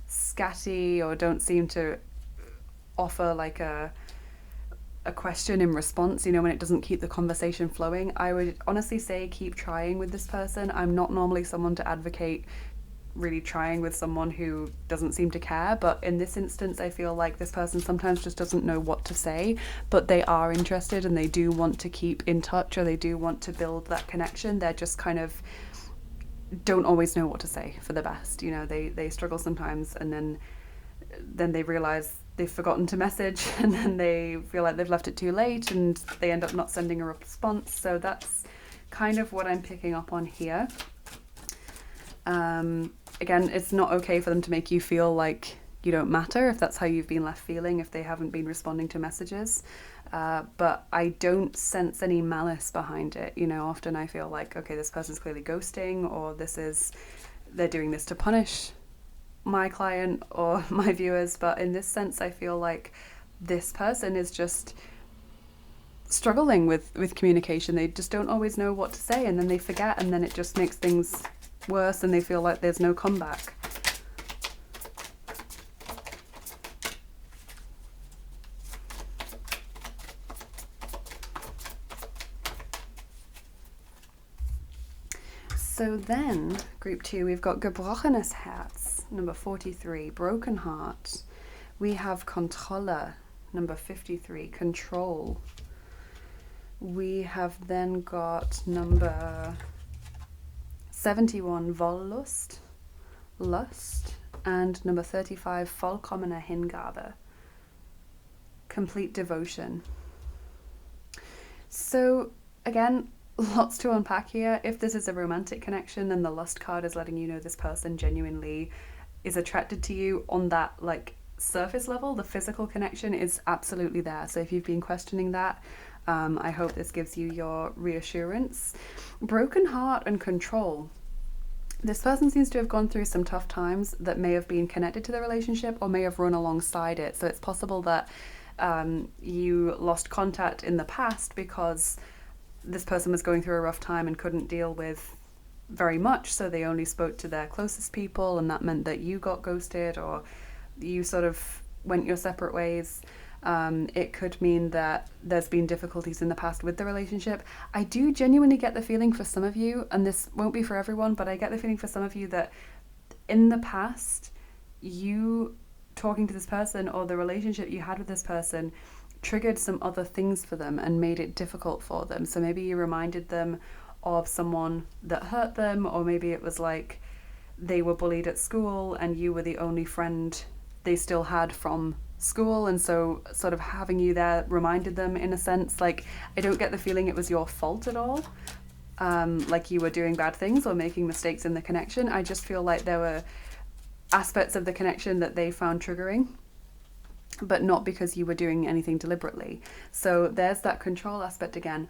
scatty, or don't seem to offer like a question in response, you know, when it doesn't keep the conversation flowing, I would honestly say keep trying with this person. I'm not normally someone to advocate really trying with someone who doesn't seem to care, but in this instance I feel like this person sometimes just doesn't know what to say, but they are interested and they do want to keep in touch, or they do want to build that connection. They're just kind of don't always know what to say for the best. You know, they struggle sometimes, and then they realize they've forgotten to message, and then they feel like they've left it too late, and they end up not sending a response. So that's kind of what I'm picking up on here. Again, it's not okay for them to make you feel like you don't matter if that's how you've been left feeling, if they haven't been responding to messages. But I don't sense any malice behind it. You know, often I feel like, okay, this person's clearly ghosting, or they're doing this to punish my client or my viewers. But in this sense, I feel like this person is just struggling with communication. They just don't always know what to say, and then they forget, and then it just makes things worse, and they feel like there's no comeback. So then, group 2, we've got Gebrochenes Herz, number 43, broken heart. We have Kontrolle, number 53, control. We have then got number 71, Wollust, lust, and number 35, vollkommene Hingabe, complete devotion. So again, lots to unpack here. If this is a romantic connection, then the lust card is letting you know this person genuinely is attracted to you on that like surface level. The physical connection is absolutely there. So if you've been questioning that, I hope this gives you your reassurance. Broken heart and control. This person seems to have gone through some tough times that may have been connected to the relationship or may have run alongside it. So it's possible that you lost contact in the past because this person was going through a rough time and couldn't deal with very much, so they only spoke to their closest people, and that meant that you got ghosted or you sort of went your separate ways. It could mean that there's been difficulties in the past with the relationship. I do genuinely get the feeling for some of you, and this won't be for everyone, but I get the feeling for some of you that in the past, you talking to this person or the relationship you had with this person triggered some other things for them and made it difficult for them. So maybe you reminded them of someone that hurt them, or maybe it was like they were bullied at school and you were the only friend they still had from school, and so sort of having you there reminded them in a sense. Like, I don't get the feeling it was your fault at all, like you were doing bad things or making mistakes in the connection. I just feel like there were aspects of the connection that they found triggering, but not because you were doing anything deliberately. So there's that control aspect again,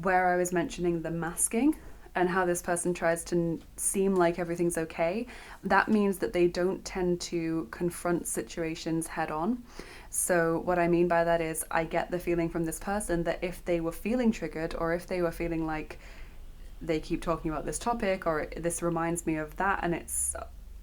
where I was mentioning the masking and how this person tries to seem like everything's okay. That means that they don't tend to confront situations head on. So what I mean by that is, I get the feeling from this person that if they were feeling triggered, or if they were feeling like they keep talking about this topic, or this reminds me of that and it's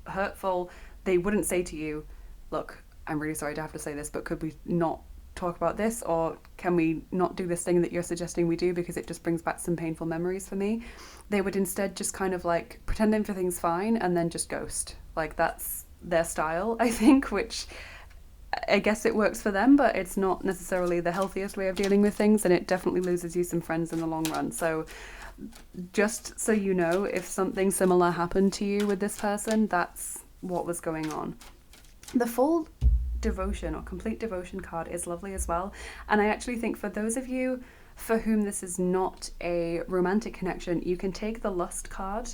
hurtful, they wouldn't say to you, look, I'm really sorry to have to say this, but could we not talk about this, or can we not do this thing that you're suggesting we do because it just brings back some painful memories for me. They would instead just kind of like pretend everything's fine and then just ghost. Like, that's their style, I think, which I guess it works for them, but it's not necessarily the healthiest way of dealing with things, and it definitely loses you some friends in the long run. So just so you know, if something similar happened to you with this person, that's what was going on. The full devotion or complete devotion card is lovely as well, and I actually think for those of you for whom this is not a romantic connection, you can take the lust card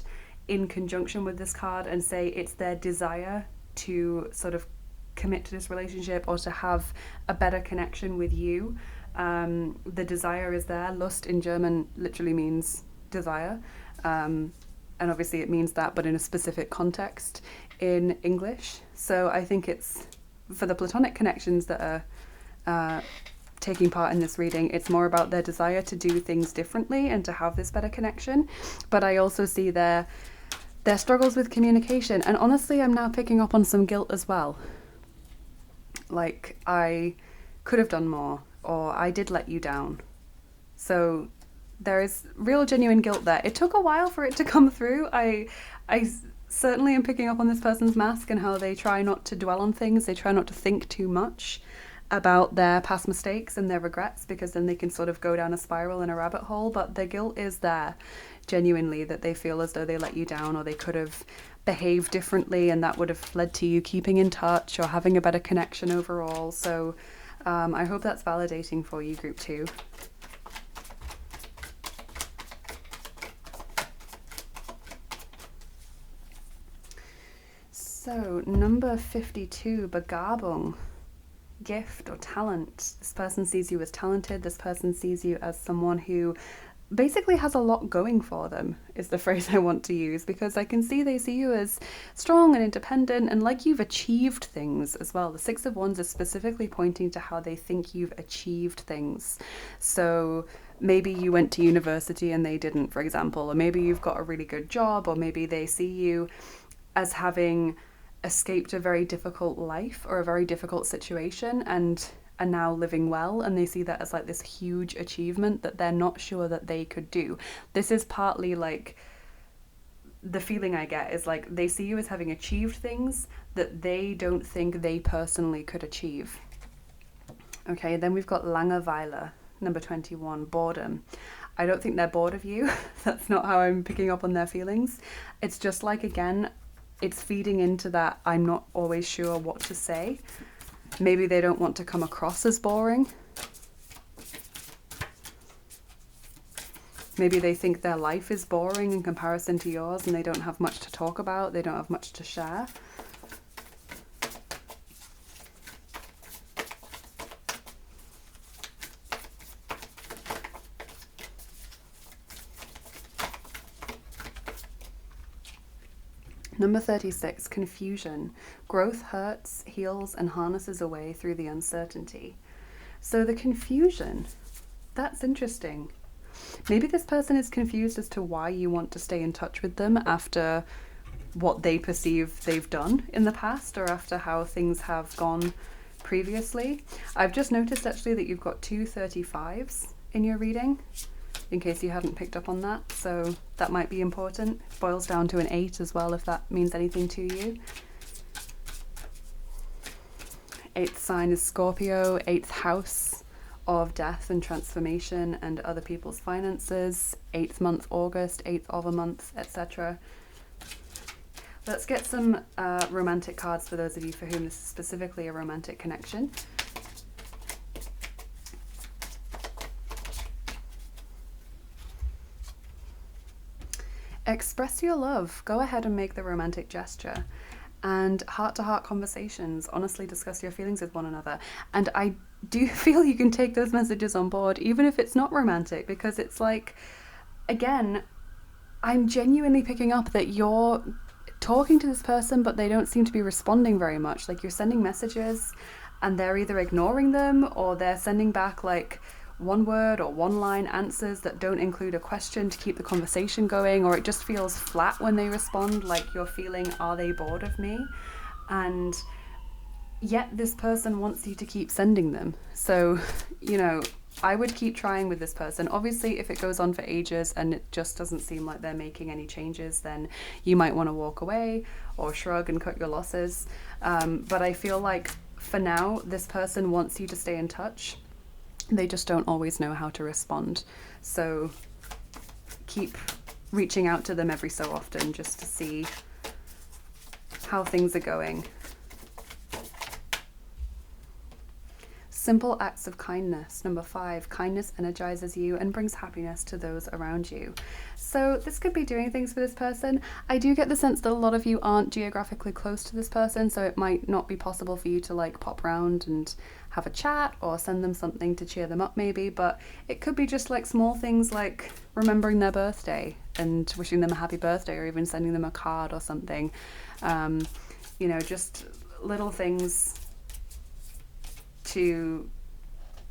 in conjunction with this card and say it's their desire to sort of commit to this relationship or to have a better connection with you. The desire is there. Lust in German literally means desire, and obviously it means that, but in a specific context in English. So I think it's for the platonic connections that are taking part in this reading, it's more about their desire to do things differently and to have this better connection. But I also see their struggles with communication, and honestly I'm now picking up on some guilt as well. Like, I could have done more, or I did let you down. So there is real genuine guilt there. It took a while for it to come through. I certainly am picking up on this person's mask and how they try not to dwell on things. They try not to think too much. about their past mistakes and their regrets, because then they can sort of go down a spiral and a rabbit hole. But the guilt is there, genuinely, that they feel as though they let you down, or they could have behaved differently and that would have led to you keeping in touch or having a better connection overall. So I hope that's validating for you, group 2. So number 52, Begabung, gift or talent. This person sees you as talented. This person sees you as someone who basically has a lot going for them, is the phrase I want to use, because I can see they see you as strong and independent and like you've achieved things as well. The 6 of Wands is specifically pointing to how they think you've achieved things. So maybe you went to university and they didn't, for example, or maybe you've got a really good job, or maybe they see you as having escaped a very difficult life or a very difficult situation and are now living well, and they see that as like this huge achievement that they're not sure that they could do. This is partly like the feeling I get is like they see you as having achieved things that they don't think they personally could achieve. Okay, then we've got Langeweile, number 21, boredom. I don't think they're bored of you. That's not how I'm picking up on their feelings. It's just like, again, it's feeding into that I'm not always sure what to say. Maybe they don't want to come across as boring. Maybe they think their life is boring in comparison to yours and they don't have much to talk about, they don't have much to share. Number 36, confusion. Growth hurts, heals, and harnesses away through the uncertainty. So the confusion, that's interesting. Maybe this person is confused as to why you want to stay in touch with them after what they perceive they've done in the past, or after how things have gone previously. I've just noticed actually that you've got 2 35s in your reading, in case you hadn't picked up on that, so that might be important. It boils down to an 8 as well, if that means anything to you. 8th sign is Scorpio, 8th house of death and transformation and other people's finances, 8th month August, 8th of a month, etc. Let's get some romantic cards for those of you for whom this is specifically a romantic connection. Express your love. Go ahead and make the romantic gesture. And heart-to-heart conversations. Honestly discuss your feelings with one another. And I do feel you can take those messages on board, even if it's not romantic, because it's like, again, I'm genuinely picking up that you're talking to this person, but they don't seem to be responding very much. Like, you're sending messages and they're either ignoring them, or they're sending back like one word or one line answers that don't include a question to keep the conversation going, or it just feels flat when they respond, like you're feeling, are they bored of me? And yet this person wants you to keep sending them. So, you know, I would keep trying with this person. Obviously, if it goes on for ages and it just doesn't seem like they're making any changes, then you might want to walk away or shrug and cut your losses. But I feel like for now, this person wants you to stay in touch. They just don't always know how to respond. So keep reaching out to them every so often just to see how things are going. Simple acts of kindness. Number 5, kindness energizes you and brings happiness to those around you. So this could be doing things for this person. I do get the sense that a lot of you aren't geographically close to this person, so it might not be possible for you to like pop round and have a chat or send them something to cheer them up maybe, but it could be just like small things like remembering their birthday and wishing them a happy birthday, or even sending them a card or something. You know, just little things to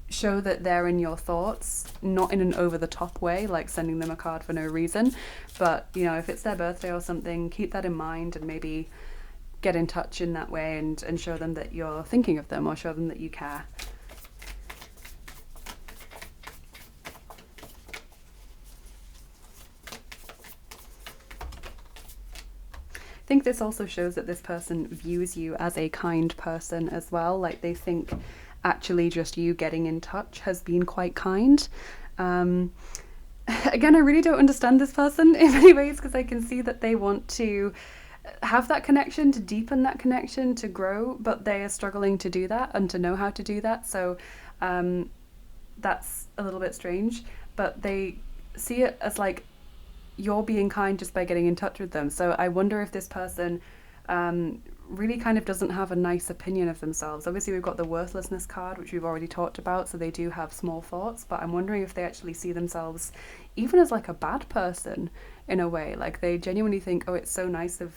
show that they're in your thoughts, not in an over-the-top way, like sending them a card for no reason. But, you know, if it's their birthday or something, keep that in mind and maybe get in touch in that way and show them that you're thinking of them, or show them that you care. I think this also shows that this person views you as a kind person as well. Like, they think actually just you getting in touch has been quite kind. Again, I really don't understand this person in many ways, because I can see that they want to have that connection, to deepen that connection, to grow, but they are struggling to do that and to know how to do that. So that's a little bit strange, but they see it as like you're being kind just by getting in touch with them. So I wonder if this person really kind of doesn't have a nice opinion of themselves. Obviously, we've got the worthlessness card, which we've already talked about, so they do have small thoughts, but I'm wondering if they actually see themselves even as like a bad person in a way. Like they genuinely think, oh, it's so nice of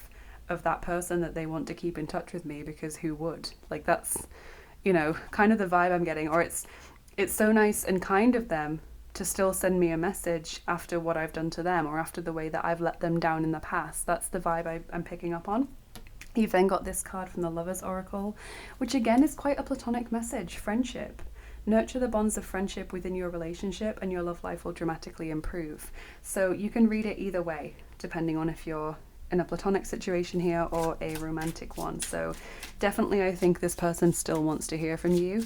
that person that they want to keep in touch with me, because who would? Like that's, you know, kind of the vibe I'm getting. Or it's so nice and kind of them to still send me a message after what I've done to them, or after the way that I've let them down in the past. That's the vibe I'm picking up on. You've then got this card from the Lovers Oracle, which again is quite a platonic message: friendship. Nurture the bonds of friendship within your relationship and your love life will dramatically improve. So you can read it either way, depending on if you're in a platonic situation here or a romantic one. So definitely I think this person still wants to hear from you.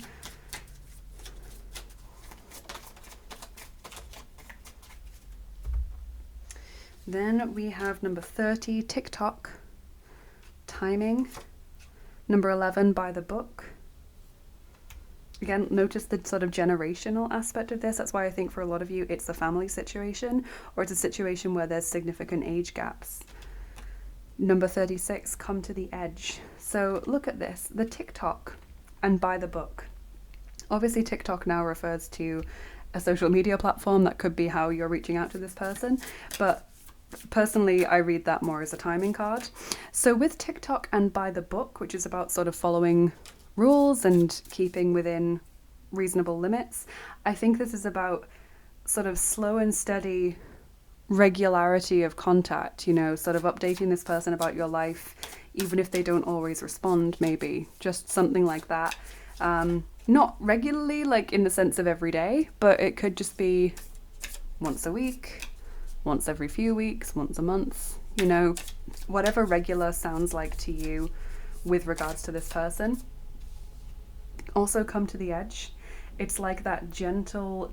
Then we have number 30, TikTok. Timing. Number 11, by the book. Again, notice the sort of generational aspect of this. That's why I think for a lot of you it's a family situation, or it's a situation where there's significant age gaps. Number 36, come to the edge. So look at this, the TikTok and by the book. Obviously TikTok now refers to a social media platform. That could be how you're reaching out to this person, but personally, I read that more as a timing card. So with TikTok and by the book, which is about sort of following rules and keeping within reasonable limits, I think this is about sort of slow and steady regularity of contact, you know, sort of updating this person about your life, even if they don't always respond, maybe. Just something like that. Not regularly, like in the sense of every day, but it could just be once a week, once every few weeks, once a month, you know, whatever regular sounds like to you with regards to this person. Also, come to the edge. It's like that gently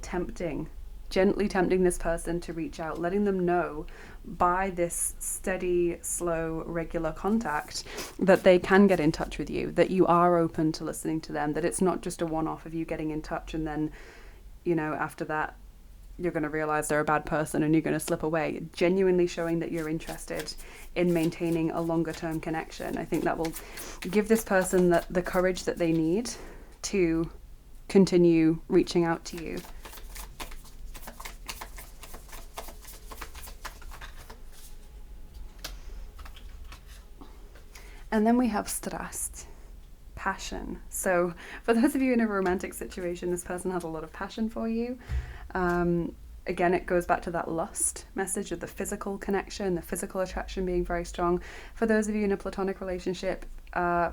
tempting this person to reach out, letting them know by this steady, slow, regular contact that they can get in touch with you, that you are open to listening to them, that it's not just a one-off of you getting in touch and then, you know, after that, you're going to realize they're a bad person and you're going to slip away. Genuinely showing that you're interested in maintaining a longer term connection. I think that will give this person the courage that they need to continue reaching out to you. And then we have Strast, passion. So for those of you in a romantic situation, this person has a lot of passion for you. Again, it goes back to that lust message of the physical connection, the physical attraction being very strong. For those of you in a platonic relationship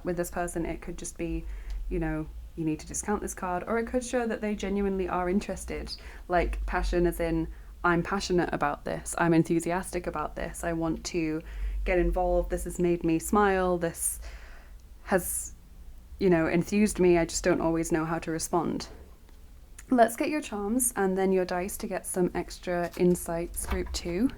with this person, it could just be, you know, you need to discount this card, or it could show that they genuinely are interested. Like passion as in, I'm passionate about this, I'm enthusiastic about this, I want to get involved, this has made me smile, this has, you know, enthused me, I just don't always know how to respond. Let's get your charms and then your dice to get some extra insights, group 2.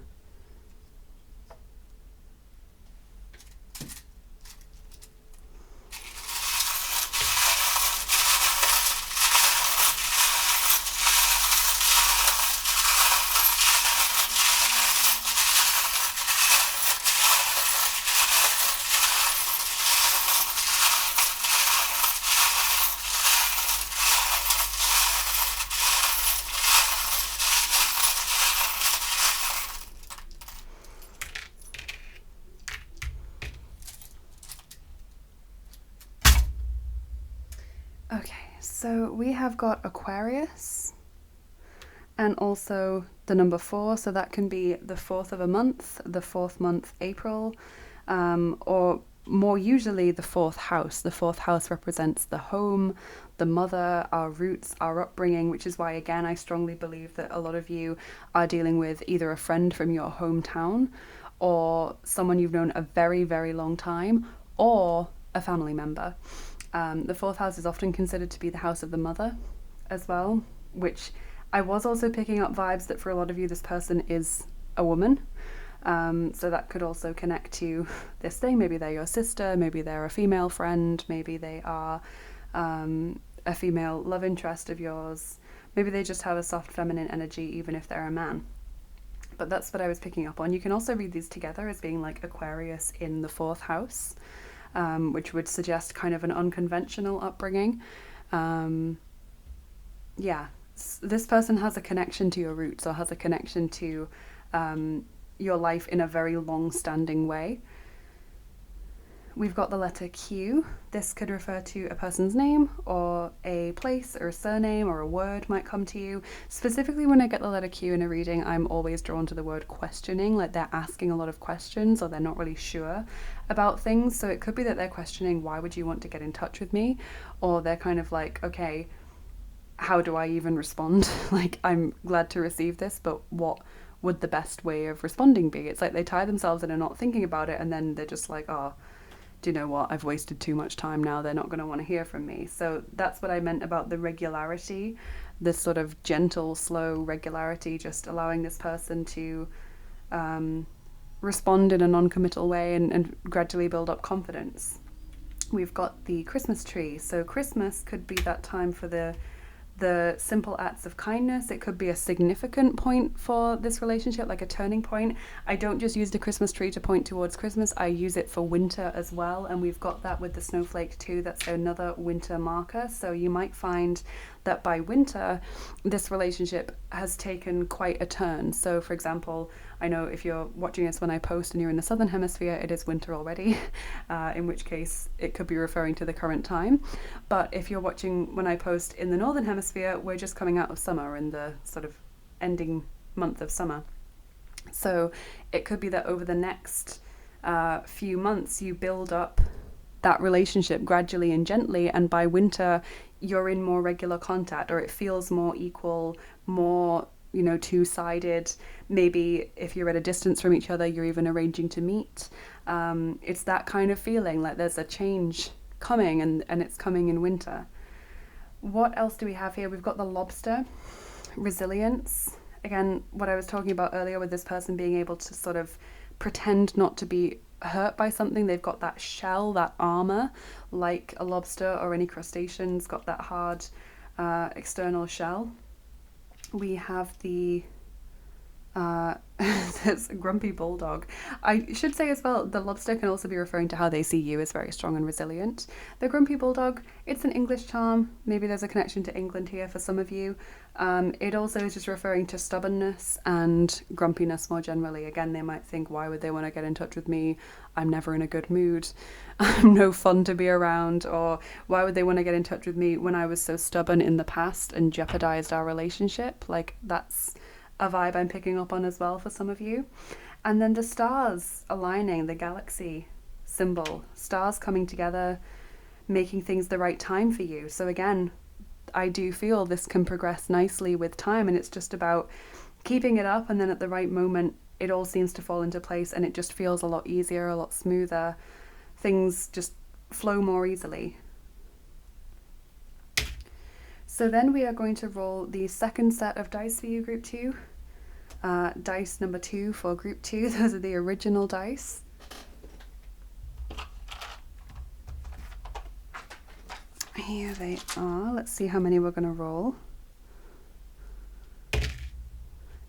Okay, so we have got Aquarius and also the number 4, so that can be the 4th of a month, the 4th month April, or more usually the 4th house. The 4th house represents the home, the mother, our roots, our upbringing, which is why, again, I strongly believe that a lot of you are dealing with either a friend from your hometown or someone you've known a very, very long time, or a family member. The fourth house is often considered to be the house of the mother as well, which I was also picking up vibes that for a lot of you, this person is a woman. So that could also connect to this thing. Maybe they're your sister, maybe they're a female friend, maybe they are a female love interest of yours. Maybe they just have a soft feminine energy, even if they're a man. But that's what I was picking up on. You can also read these together as being like Aquarius in the fourth house, which would suggest kind of an unconventional upbringing. This person has a connection to your roots, or has a connection to your life in a very long-standing way. We've got the letter Q. This could refer to a person's name, or a place, or a surname, or a word might come to you. Specifically, when I get the letter Q in a reading, I'm always drawn to the word questioning, like they're asking a lot of questions, or they're not really sure about things. So it could be that they're questioning, why would you want to get in touch with me? Or they're kind of like, okay, how do I even respond? Like, I'm glad to receive this, but what would the best way of responding be? It's like they tie themselves in and not thinking about it, and then they're just like, oh, do you know what? I've wasted too much time now. They're not going to want to hear from me. So that's what I meant about the regularity, this sort of gentle, slow regularity, just allowing this person to respond in a non-committal way and gradually build up confidence. We've got the Christmas tree. So Christmas could be that time for the simple acts of kindness. It could be a significant point for this relationship, like a turning point. I don't just use the Christmas tree to point towards Christmas, I use it for winter as well, and we've got that with the snowflake too. That's another winter marker. So you might find that by winter this relationship has taken quite a turn. So for example, I know if you're watching this when I post and you're in the southern hemisphere, it is winter already, in which case it could be referring to the current time. But if you're watching when I post in the northern hemisphere, we're just coming out of summer, in the sort of ending month of summer. So it could be that over the next few months you build up that relationship gradually and gently, and by winter you're in more regular contact, or it feels more equal, more, you know, two-sided. Maybe if you're at a distance from each other, you're even arranging to meet. It's that kind of feeling, like there's a change coming, and it's coming in winter. What else do we have here? We've got the lobster, resilience. Again, what I was talking about earlier with this person being able to sort of pretend not to be hurt by something. They've got that shell, that armor, like a lobster or any crustacean's got that hard external shell. We have the there's a grumpy bulldog. I should say as well, the lobster can also be referring to how they see you as very strong and resilient. The grumpy bulldog, it's an English charm. Maybe there's a connection to England here for some of you. It also is just referring to stubbornness and grumpiness more generally. Again, they might think, why would they want to get in touch with me? I'm never in a good mood. I'm no fun to be around. Or why would they want to get in touch with me when I was so stubborn in the past and jeopardized our relationship? Like, that's a vibe I'm picking up on as well for some of you. And then the stars aligning, the galaxy symbol, stars coming together, making things the right time for you. So again, I do feel this can progress nicely with time, and it's just about keeping it up, and then at the right moment it all seems to fall into place, and it just feels a lot easier, a lot smoother. Things just flow more easily. So then we are going to roll the second set of dice for you, group 2. Dice number 2 for group 2. Those are the original dice. Here they are. Let's see how many we're going to roll.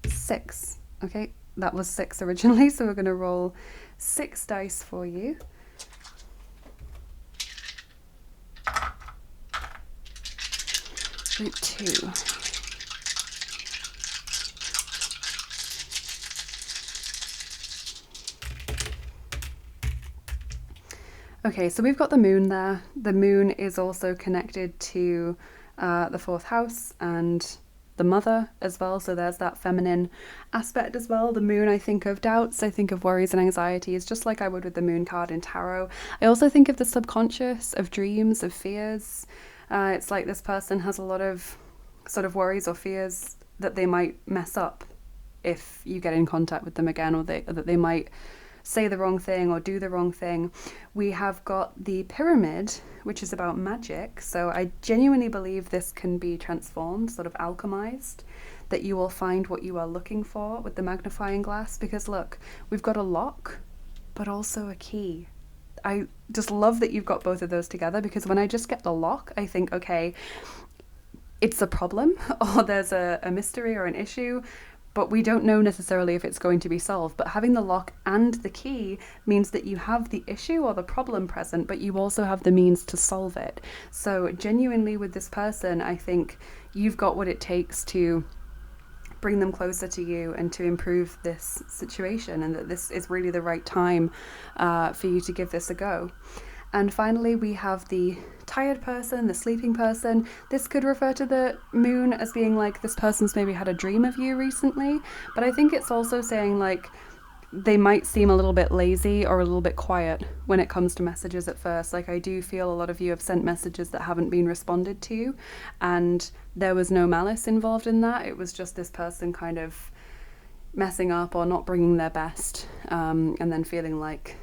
6. Okay, that was 6 originally, so we're going to roll 6 dice for you. Group 2. Okay, so we've got the moon there. The moon is also connected to the 4th house and the mother as well, so there's that feminine aspect as well. The moon, I think of doubts, I think of worries and anxieties, just like I would with the moon card in tarot. I also think of the subconscious, of dreams, of fears. It's like this person has a lot of sort of worries or fears that they might mess up if you get in contact with them again, or that they might say the wrong thing or do the wrong thing. We have got the pyramid, which is about magic. So I genuinely believe this can be transformed, sort of alchemized, that you will find what you are looking for with the magnifying glass. Because look, we've got a lock, but also a key. I just love that you've got both of those together, because when I just get the lock, I think, okay, it's a problem or there's a mystery or an issue, but we don't know necessarily if it's going to be solved. But having the lock and the key means that you have the issue or the problem present, but you also have the means to solve it. So genuinely with this person, I think you've got what it takes to bring them closer to you and to improve this situation, and that this is really the right time for you to give this a go. And finally, we have the tired person, the sleeping person. This could refer to the moon as being like this person's maybe had a dream of you recently, but I think it's also saying like they might seem a little bit lazy or a little bit quiet when it comes to messages at first. Like I do feel a lot of you have sent messages that haven't been responded to, and there was no malice involved in that. It was just this person kind of messing up or not bringing their best, and then feeling like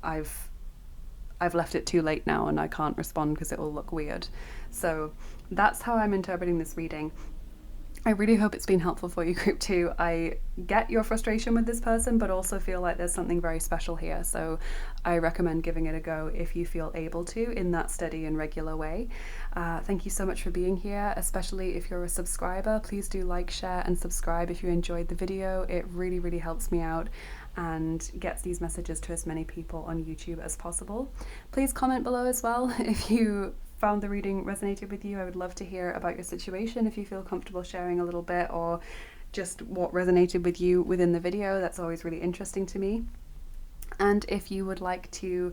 I've left it too late now and I can't respond because it will look weird. So that's how I'm interpreting this reading. I really hope it's been helpful for you, group 2. I get your frustration with this person, but also feel like there's something very special here. So I recommend giving it a go if you feel able to, in that steady and regular way. Thank you so much for being here, especially if you're a subscriber. Please do like, share, and subscribe if you enjoyed the video. It really, really helps me out and gets these messages to as many people on YouTube as possible. Please comment below as well if you found the reading resonated with you. I would love to hear about your situation if you feel comfortable sharing a little bit, or just what resonated with you within the video. That's always really interesting to me. And if you would like to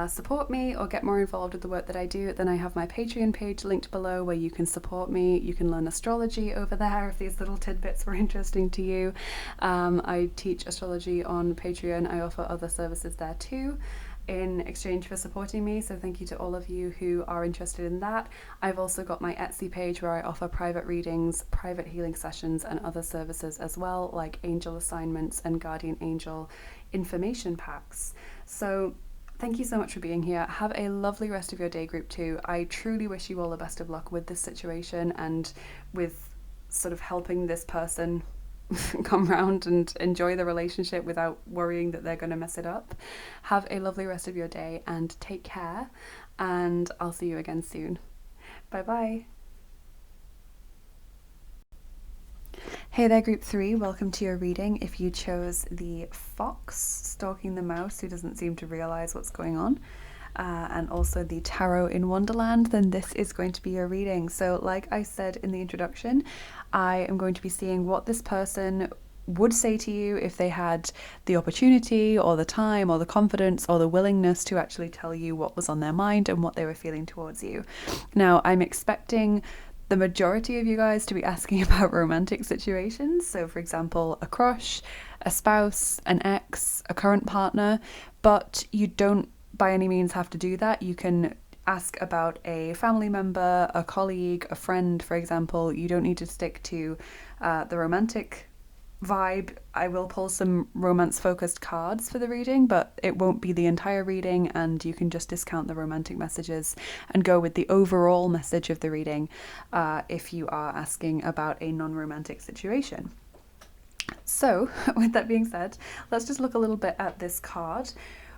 support me or get more involved with the work that I do, then I have my Patreon page linked below where you can support me. You can learn astrology over there if these little tidbits were interesting to you. I teach astrology on Patreon. I offer other services there too in exchange for supporting me, so thank you to all of you who are interested in that. I've also got my Etsy page where I offer private readings, private healing sessions, and other services as well, like angel assignments and guardian angel information packs. So thank you so much for being here. Have a lovely rest of your day, group 2. I truly wish you all the best of luck with this situation and with sort of helping this person come round and enjoy the relationship without worrying that they're going to mess it up. Have a lovely rest of your day and take care, and I'll see you again soon. Bye bye. Hey there, group 3, welcome to your reading. If you chose the fox stalking the mouse who doesn't seem to realize what's going on, and also the tarot in Wonderland, then this is going to be your reading. So like I said in the introduction, I am going to be seeing what this person would say to you if they had the opportunity or the time or the confidence or the willingness to actually tell you what was on their mind and what they were feeling towards you. Now, I'm expecting the majority of you guys to be asking about romantic situations. So for example, a crush, a spouse, an ex, a current partner, but you don't by any means have to do that. You can ask about a family member, a colleague, a friend, for example. You don't need to stick to the romantic vibe. I will pull some romance-focused cards for the reading, but it won't be the entire reading, and you can just discount the romantic messages and go with the overall message of the reading if you are asking about a non-romantic situation. So, with that being said, let's just look a little bit at this card.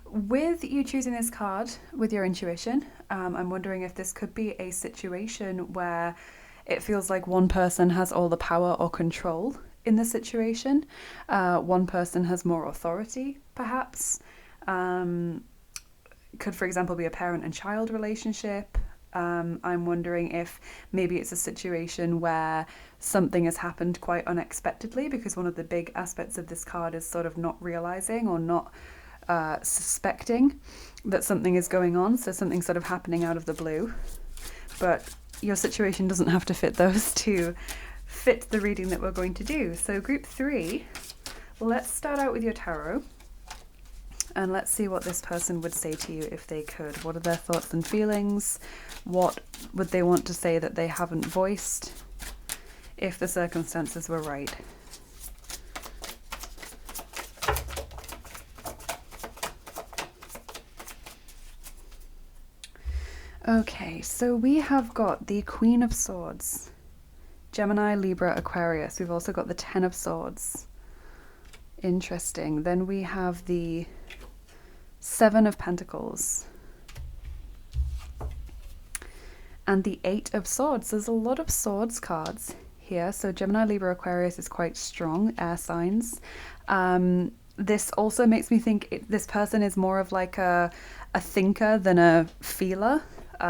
With you choosing this card with your intuition, I'm wondering if this could be a situation where it feels like one person has all the power or control in the situation. One person has more authority, perhaps. Could, for example, be a parent and child relationship. I'm wondering if maybe it's a situation where something has happened quite unexpectedly, because one of the big aspects of this card is sort of not realizing or not suspecting that something is going on, so something sort of happening out of the blue. But your situation doesn't have to fit those to fit the reading that we're going to do. So group 3, let's start out with your tarot and let's see what this person would say to you if they could. What are their thoughts and feelings? What would they want to say that they haven't voiced if the circumstances were right? Okay, so we have got the Queen of Swords, Gemini, Libra, Aquarius. We've also got the Ten of Swords. Interesting. Then we have the Seven of Pentacles and the Eight of Swords. There's a lot of swords cards here. So Gemini, Libra, Aquarius is quite strong, air signs. This also makes me think this person is more of like a thinker than a feeler.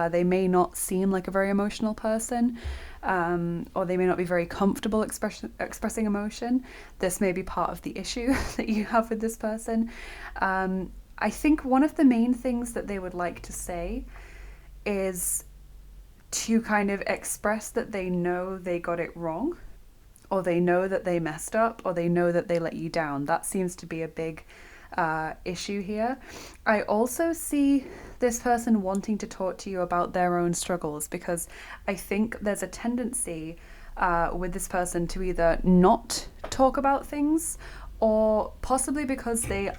They may not seem like a very emotional person, or they may not be very comfortable expressing emotion. This may be part of the issue that you have with this person. I think one of the main things that they would like to say is to kind of express that they know they got it wrong, or they know that they messed up, or they know that they let you down. That seems to be a big issue here. I also see this person wanting to talk to you about their own struggles, because I think there's a tendency with this person to either not talk about things, or possibly because they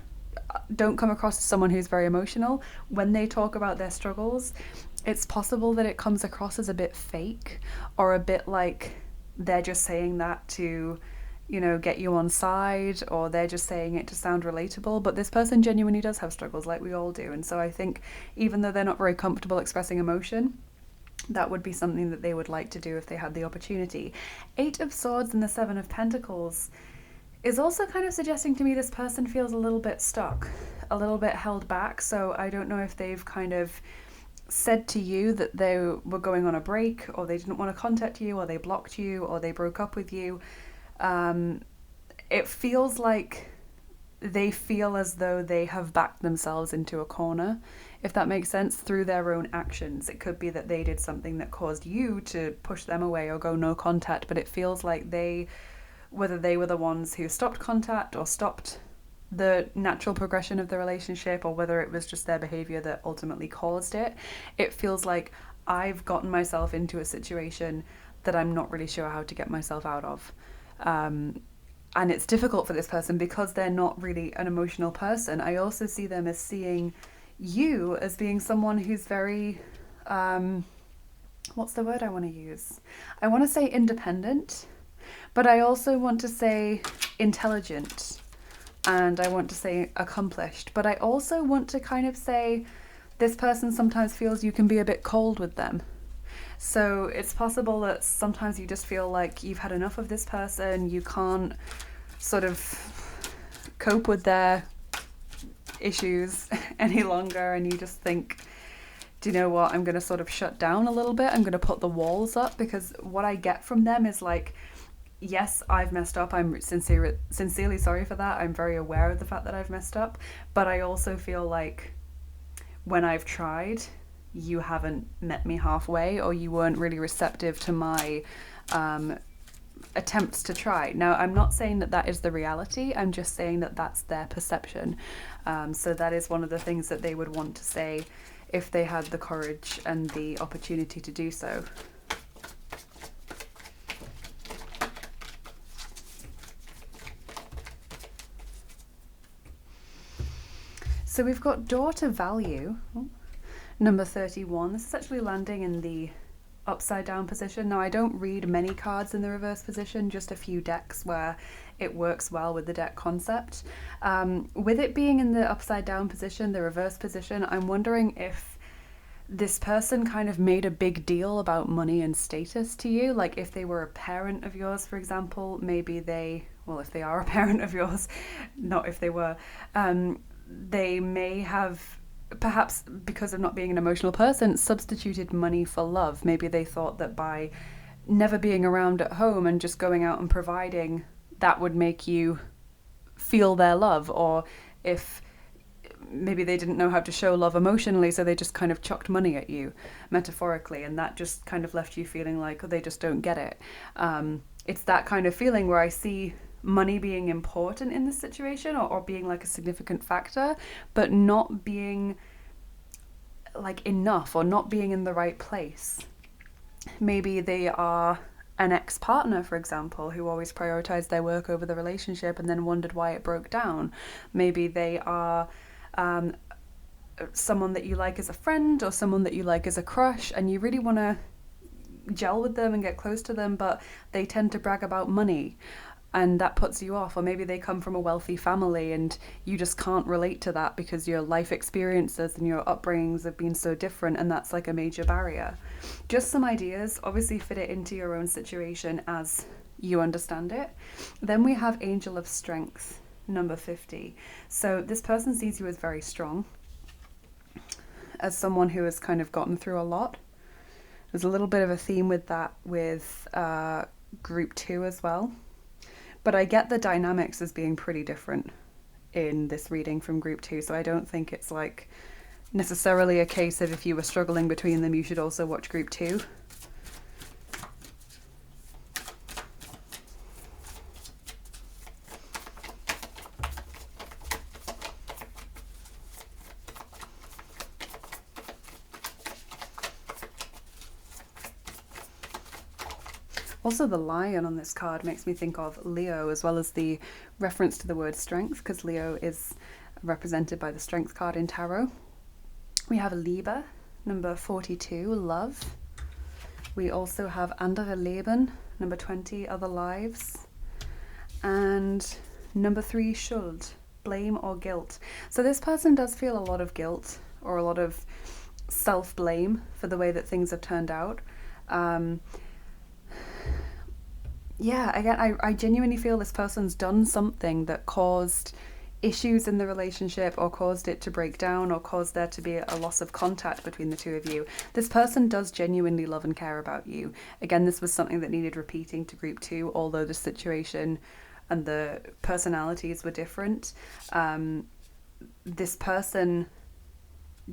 don't come across as someone who's very emotional. When they talk about their struggles, it's possible that it comes across as a bit fake, or a bit like they're just saying that to, you know, get you on side, or they're just saying it to sound relatable. But this person genuinely does have struggles, like we all do. And so I think even though they're not very comfortable expressing emotion, that would be something that they would like to do if they had the opportunity. Eight of Swords and the Seven of Pentacles is also kind of suggesting to me this person feels a little bit stuck, a little bit held back. So I don't know if they've kind of said to you that they were going on a break, or they didn't want to contact you, or they blocked you, or they broke up with you. It feels like they feel as though they have backed themselves into a corner, if that makes sense, through their own actions. It could be that they did something that caused you to push them away or go no contact, but it feels like whether they were the ones who stopped contact or stopped the natural progression of the relationship, or whether it was just their behavior that ultimately caused it, it feels like I've gotten myself into a situation that I'm not really sure how to get myself out of. And it's difficult for this person because they're not really an emotional person. I also see them as seeing you as being someone who's very, what's the word I want to use? I want to say independent, but I also want to say intelligent, and I want to say accomplished, but I also want to kind of say this person sometimes feels you can be a bit cold with them. So it's possible that sometimes you just feel like you've had enough of this person, you can't sort of cope with their issues any longer, and you just think, do you know what, I'm going to sort of shut down a little bit, I'm going to put the walls up. Because what I get from them is like, yes, I've messed up, I'm sincerely sorry for that, I'm very aware of the fact that I've messed up, but I also feel like when I've tried, you haven't met me halfway, or you weren't really receptive to my attempts to try. Now, I'm not saying that that is the reality, I'm just saying that that's their perception. So that is one of the things that they would want to say if they had the courage and the opportunity to do so. So we've got Door to Value, number 31. This is actually landing in the upside down position. Now, I don't read many cards in the reverse position, just a few decks where it works well with the deck concept. With it being in the upside down position, the reverse position, I'm wondering if this person kind of made a big deal about money and status to you. Like if they were a parent of yours, for example, maybe if they are a parent of yours, not if they were, they may have, perhaps because of not being an emotional person, substituted money for love. Maybe they thought that by never being around at home and just going out and providing, that would make you feel their love. Or if maybe they didn't know how to show love emotionally, so they just kind of chucked money at you, metaphorically, and that just kind of left you feeling like, oh, they just don't get it. It's that kind of feeling where I see money being important in this situation, or being like a significant factor, but not being like enough, or not being in the right place. Maybe they are an ex-partner, for example, who always prioritized their work over the relationship and then wondered why it broke down. Maybe they are someone that you like as a friend or someone that you like as a crush, and you really want to gel with them and get close to them, but they tend to brag about money and that puts you off. Or maybe they come from a wealthy family and you just can't relate to that because your life experiences and your upbringings have been so different, and that's like a major barrier. Just some ideas, obviously fit it into your own situation as you understand it. Then we have Angel of Strength, number 50. So this person sees you as very strong, as someone who has kind of gotten through a lot. There's a little bit of a theme with that with group 2 as well. But I get the dynamics as being pretty different in this reading from group 2, so I don't think it's like necessarily a case of if you were struggling between them, you should also watch group 2. Also, the lion on this card makes me think of Leo, as well as the reference to the word strength, because Leo is represented by the strength card in tarot. We have Liebe, number 42, love. We also have andere Leben, number 20, other lives. And number 3, Schuld, blame or guilt. So this person does feel a lot of guilt or a lot of self-blame for the way that things have turned out. Yeah, again, I genuinely feel this person's done something that caused issues in the relationship, or caused it to break down, or caused there to be a loss of contact between the two of you. This person does genuinely love and care about you. Again, this was something that needed repeating to group 2, although the situation and the personalities were different. This person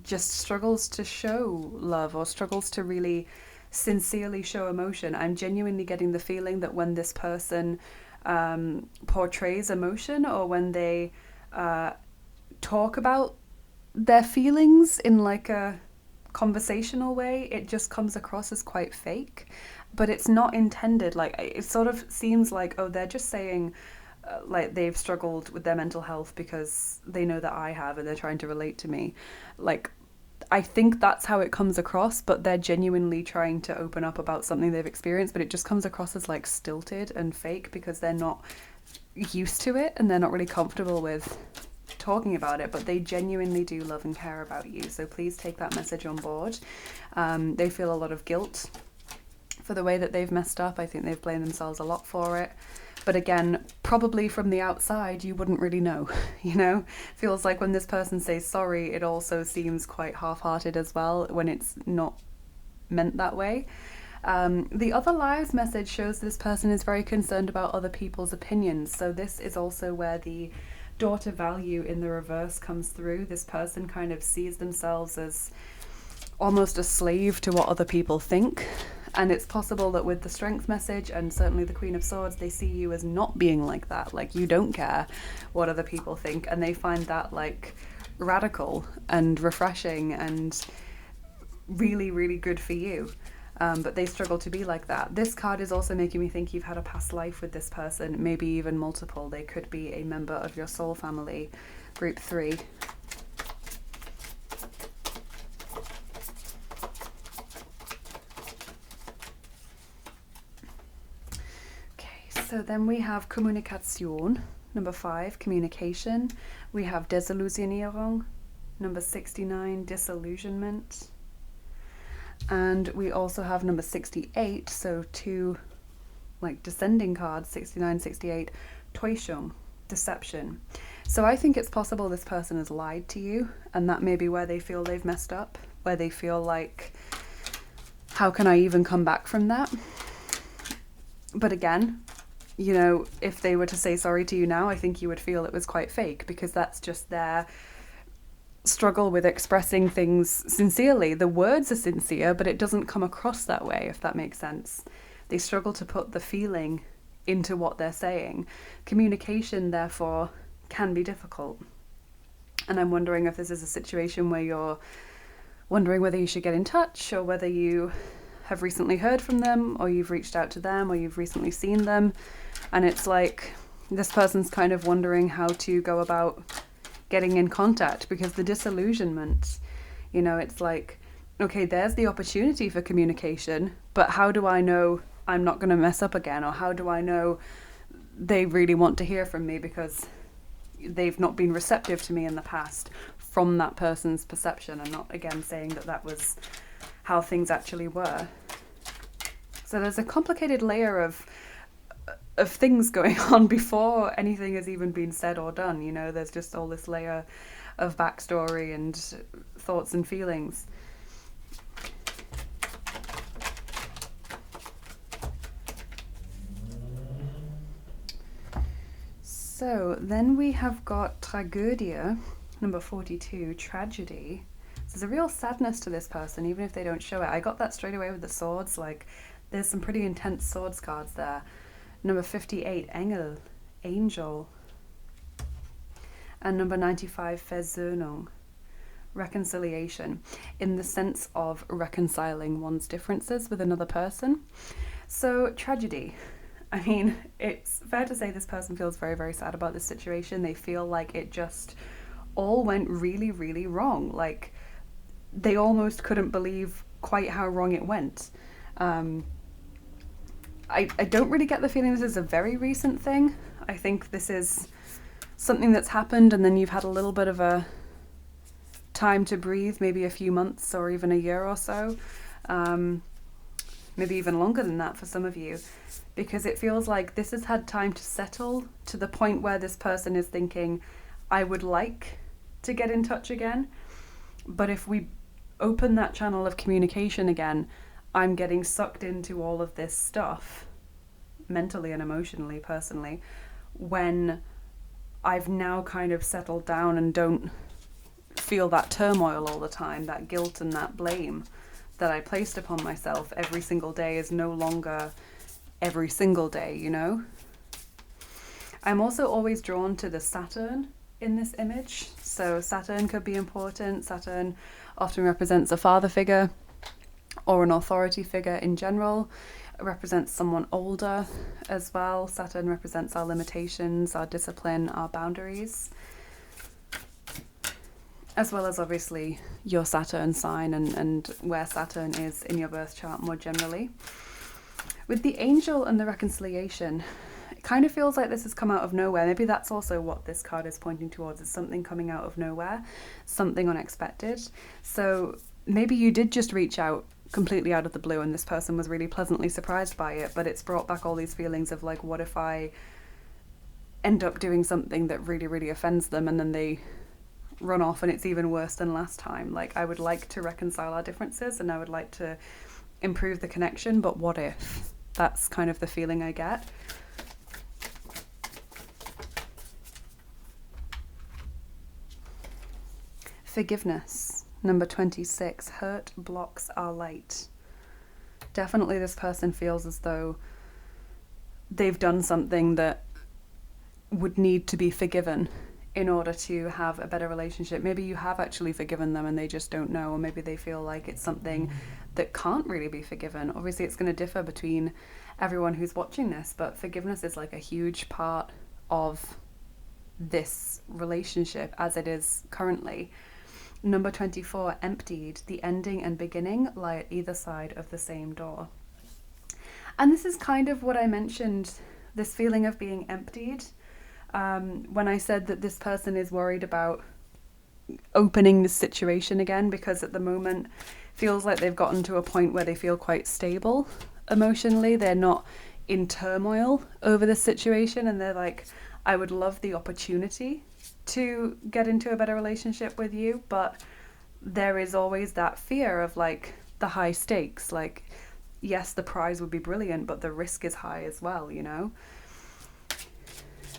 just struggles to show love, or struggles to really sincerely show emotion. I'm genuinely getting the feeling that when this person portrays emotion, or when they talk about their feelings in like a conversational way, it just comes across as quite fake. But it's not intended. Like, it sort of seems like, oh, they're just saying like they've struggled with their mental health because they know that I have and they're trying to relate to me. Like, I think that's how it comes across, but they're genuinely trying to open up about something they've experienced, but it just comes across as like stilted and fake because they're not used to it and they're not really comfortable with talking about it, but they genuinely do love and care about you. So please take that message on board. They feel a lot of guilt for the way that they've messed up. I think they've blamed themselves a lot for it. But again, probably from the outside, you wouldn't really know, you know? Feels like when this person says sorry, it also seems quite half-hearted as well when it's not meant that way. The other lives message shows this person is very concerned about other people's opinions. So this is also where the daughter value in the reverse comes through. This person kind of sees themselves as almost a slave to what other people think. And it's possible that with the strength message and certainly the Queen of Swords, they see you as not being like that. Like, you don't care what other people think, and they find that like radical and refreshing and really, really good for you. But they struggle to be like that. This card is also making me think you've had a past life with this person, maybe even multiple. They could be a member of your soul family, group 3. So then we have Kommunikation, number 5, communication. We have Desillusionierung, number 69, disillusionment. And we also have number 68, so 2 like descending cards, 69, 68, Täuschung, deception. So I think it's possible this person has lied to you, and that may be where they feel they've messed up, where they feel like, how can I even come back from that? But again, you know, if they were to say sorry to you now, I think you would feel it was quite fake, because that's just their struggle with expressing things sincerely. The words are sincere, but it doesn't come across that way, if that makes sense. They struggle to put the feeling into what they're saying. Communication, therefore, can be difficult. And I'm wondering if this is a situation where you're wondering whether you should get in touch, or whether you have recently heard from them, or you've reached out to them, or you've recently seen them. And it's like this person's kind of wondering how to go about getting in contact, because the disillusionment, you know, it's like, okay, there's the opportunity for communication, but how do I know I'm not going to mess up again? Or how do I know they really want to hear from me because they've not been receptive to me in the past from that person's perception? I'm not, again, saying that that was how things actually were. So there's a complicated layer of things going on before anything has even been said or done. You know, there's just all this layer of backstory and thoughts and feelings. So then we have got Tragödie, number 42, tragedy. So there's a real sadness to this person, even if they don't show it. I got that straight away with the swords. Like, there's some pretty intense swords cards there. Number 58, Engel, angel. And number 95, Versöhnung, reconciliation, in the sense of reconciling one's differences with another person. So, tragedy. I mean, it's fair to say this person feels very, very sad about this situation. They feel like it just all went really, really wrong. Like, they almost couldn't believe quite how wrong it went. I don't really get the feeling this is a very recent thing. I think this is something that's happened and then you've had a little bit of a time to breathe, maybe a few months or even a year or so. Maybe even longer than that for some of you, because it feels like this has had time to settle to the point where this person is thinking, I would like to get in touch again, but if we open that channel of communication again, I'm getting sucked into all of this stuff, mentally and emotionally, personally, when I've now kind of settled down and don't feel that turmoil all the time, that guilt and that blame that I placed upon myself every single day is no longer every single day, you know? I'm also always drawn to the Saturn in this image. So Saturn could be important. Saturn often represents a father figure or an authority figure in general. It represents someone older as well. Saturn represents our limitations, our discipline, our boundaries, as well as obviously your Saturn sign and where Saturn is in your birth chart more generally. With the angel and the reconciliation, it kind of feels like this has come out of nowhere. Maybe that's also what this card is pointing towards, is something coming out of nowhere, something unexpected. So maybe you did just reach out completely out of the blue and this person was really pleasantly surprised by it, but it's brought back all these feelings of like, what if I end up doing something that really, really offends them and then they run off and it's even worse than last time? Like, I would like to reconcile our differences and I would like to improve the connection, but what if? That's kind of the feeling I get. Forgiveness, number 26, hurt blocks our light. Definitely this person feels as though they've done something that would need to be forgiven in order to have a better relationship. Maybe you have actually forgiven them and they just don't know, or maybe they feel like it's something that can't really be forgiven. Obviously it's going to differ between everyone who's watching this, but forgiveness is like a huge part of this relationship as it is currently. Number 24, emptied. The ending and beginning lie at either side of the same door. And this is kind of what I mentioned, this feeling of being emptied. When I said that this person is worried about opening this situation again, because at the moment feels like they've gotten to a point where they feel quite stable emotionally. They're not in turmoil over this situation and they're like, I would love the opportunity to get into a better relationship with you, but there is always that fear of like the high stakes. Like, yes, the prize would be brilliant, but the risk is high as well, you know?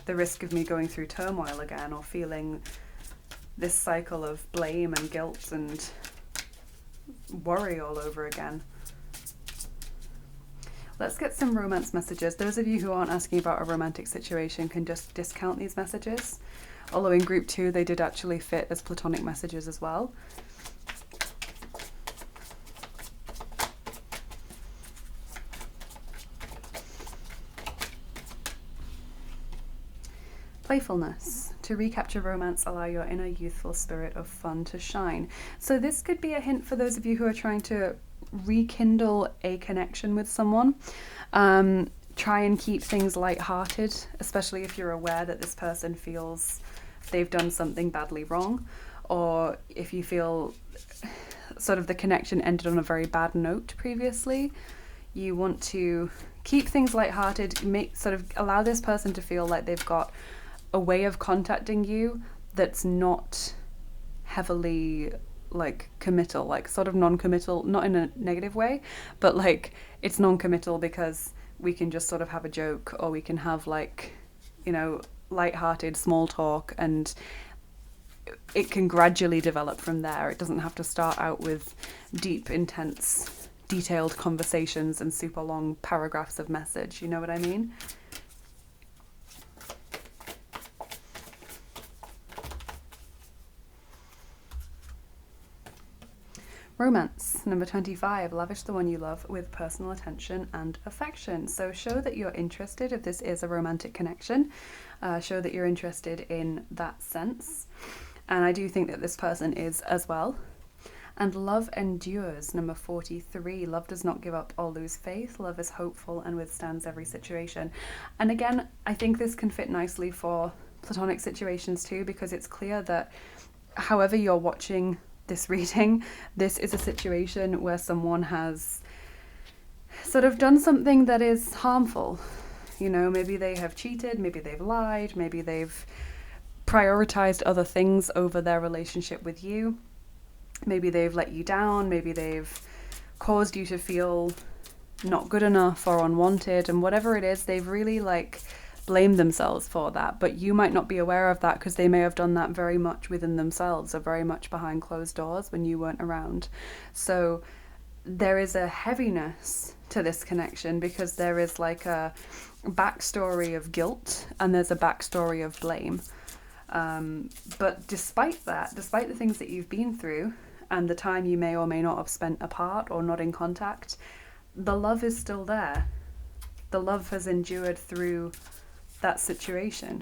The risk of me going through turmoil again or feeling this cycle of blame and guilt and worry all over again. Let's get some romance messages. Those of you who aren't asking about a romantic situation can just discount these messages. Although in group 2 they did actually fit as platonic messages as well. Playfulness. To recapture romance, allow your inner youthful spirit of fun to shine. So this could be a hint for those of you who are trying to rekindle a connection with someone. Try and keep things lighthearted, especially if you're aware that this person feels they've done something badly wrong, or if you feel sort of the connection ended on a very bad note previously. You want to keep things lighthearted, allow this person to feel like they've got a way of contacting you that's not heavily like committal, like sort of non-committal, not in a negative way, but like it's non-committal because we can just sort of have a joke, or we can have like, you know, lighthearted small talk, and it can gradually develop from there. It doesn't have to start out with deep, intense, detailed conversations and super long paragraphs of message. You know what I mean? Romance, number 25, lavish the one you love with personal attention and affection. So show that you're interested if this is a romantic connection. Show that you're interested in that sense. And I do think that this person is as well. And love endures, number 43. Love does not give up or lose faith. Love is hopeful and withstands every situation. And again, I think this can fit nicely for platonic situations too, because it's clear that however you're watching this reading, this is a situation where someone has sort of done something that is harmful. You know, maybe they have cheated, maybe they've lied, maybe they've prioritized other things over their relationship with you. Maybe they've let you down, maybe they've caused you to feel not good enough or unwanted, and whatever it is, they've really like blamed themselves for that. But you might not be aware of that because they may have done that very much within themselves or very much behind closed doors when you weren't around. So there is a heaviness to this connection because there is like a backstory of guilt and there's a backstory of blame. But despite that, despite the things that you've been through and the time you may or may not have spent apart or not in contact, the love is still there. The love has endured through that situation.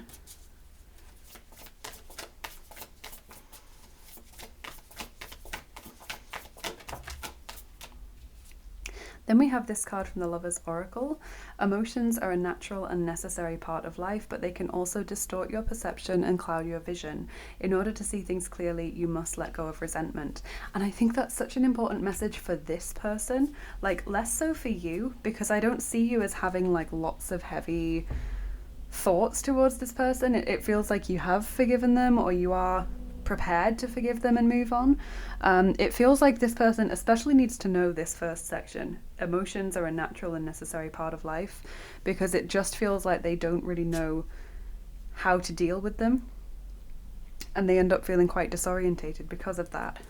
Then we have this card from the Lover's Oracle. Emotions are a natural and necessary part of life, but they can also distort your perception and cloud your vision. In order to see things clearly, you must let go of resentment. And I think that's such an important message for this person, like less so for you, because I don't see you as having like lots of heavy thoughts towards this person. It feels like you have forgiven them, or you are prepared to forgive them and move on. It feels like this person especially needs to know this first section. Emotions are a natural and necessary part of life, because it just feels like they don't really know how to deal with them, and they end up feeling quite disorientated because of that.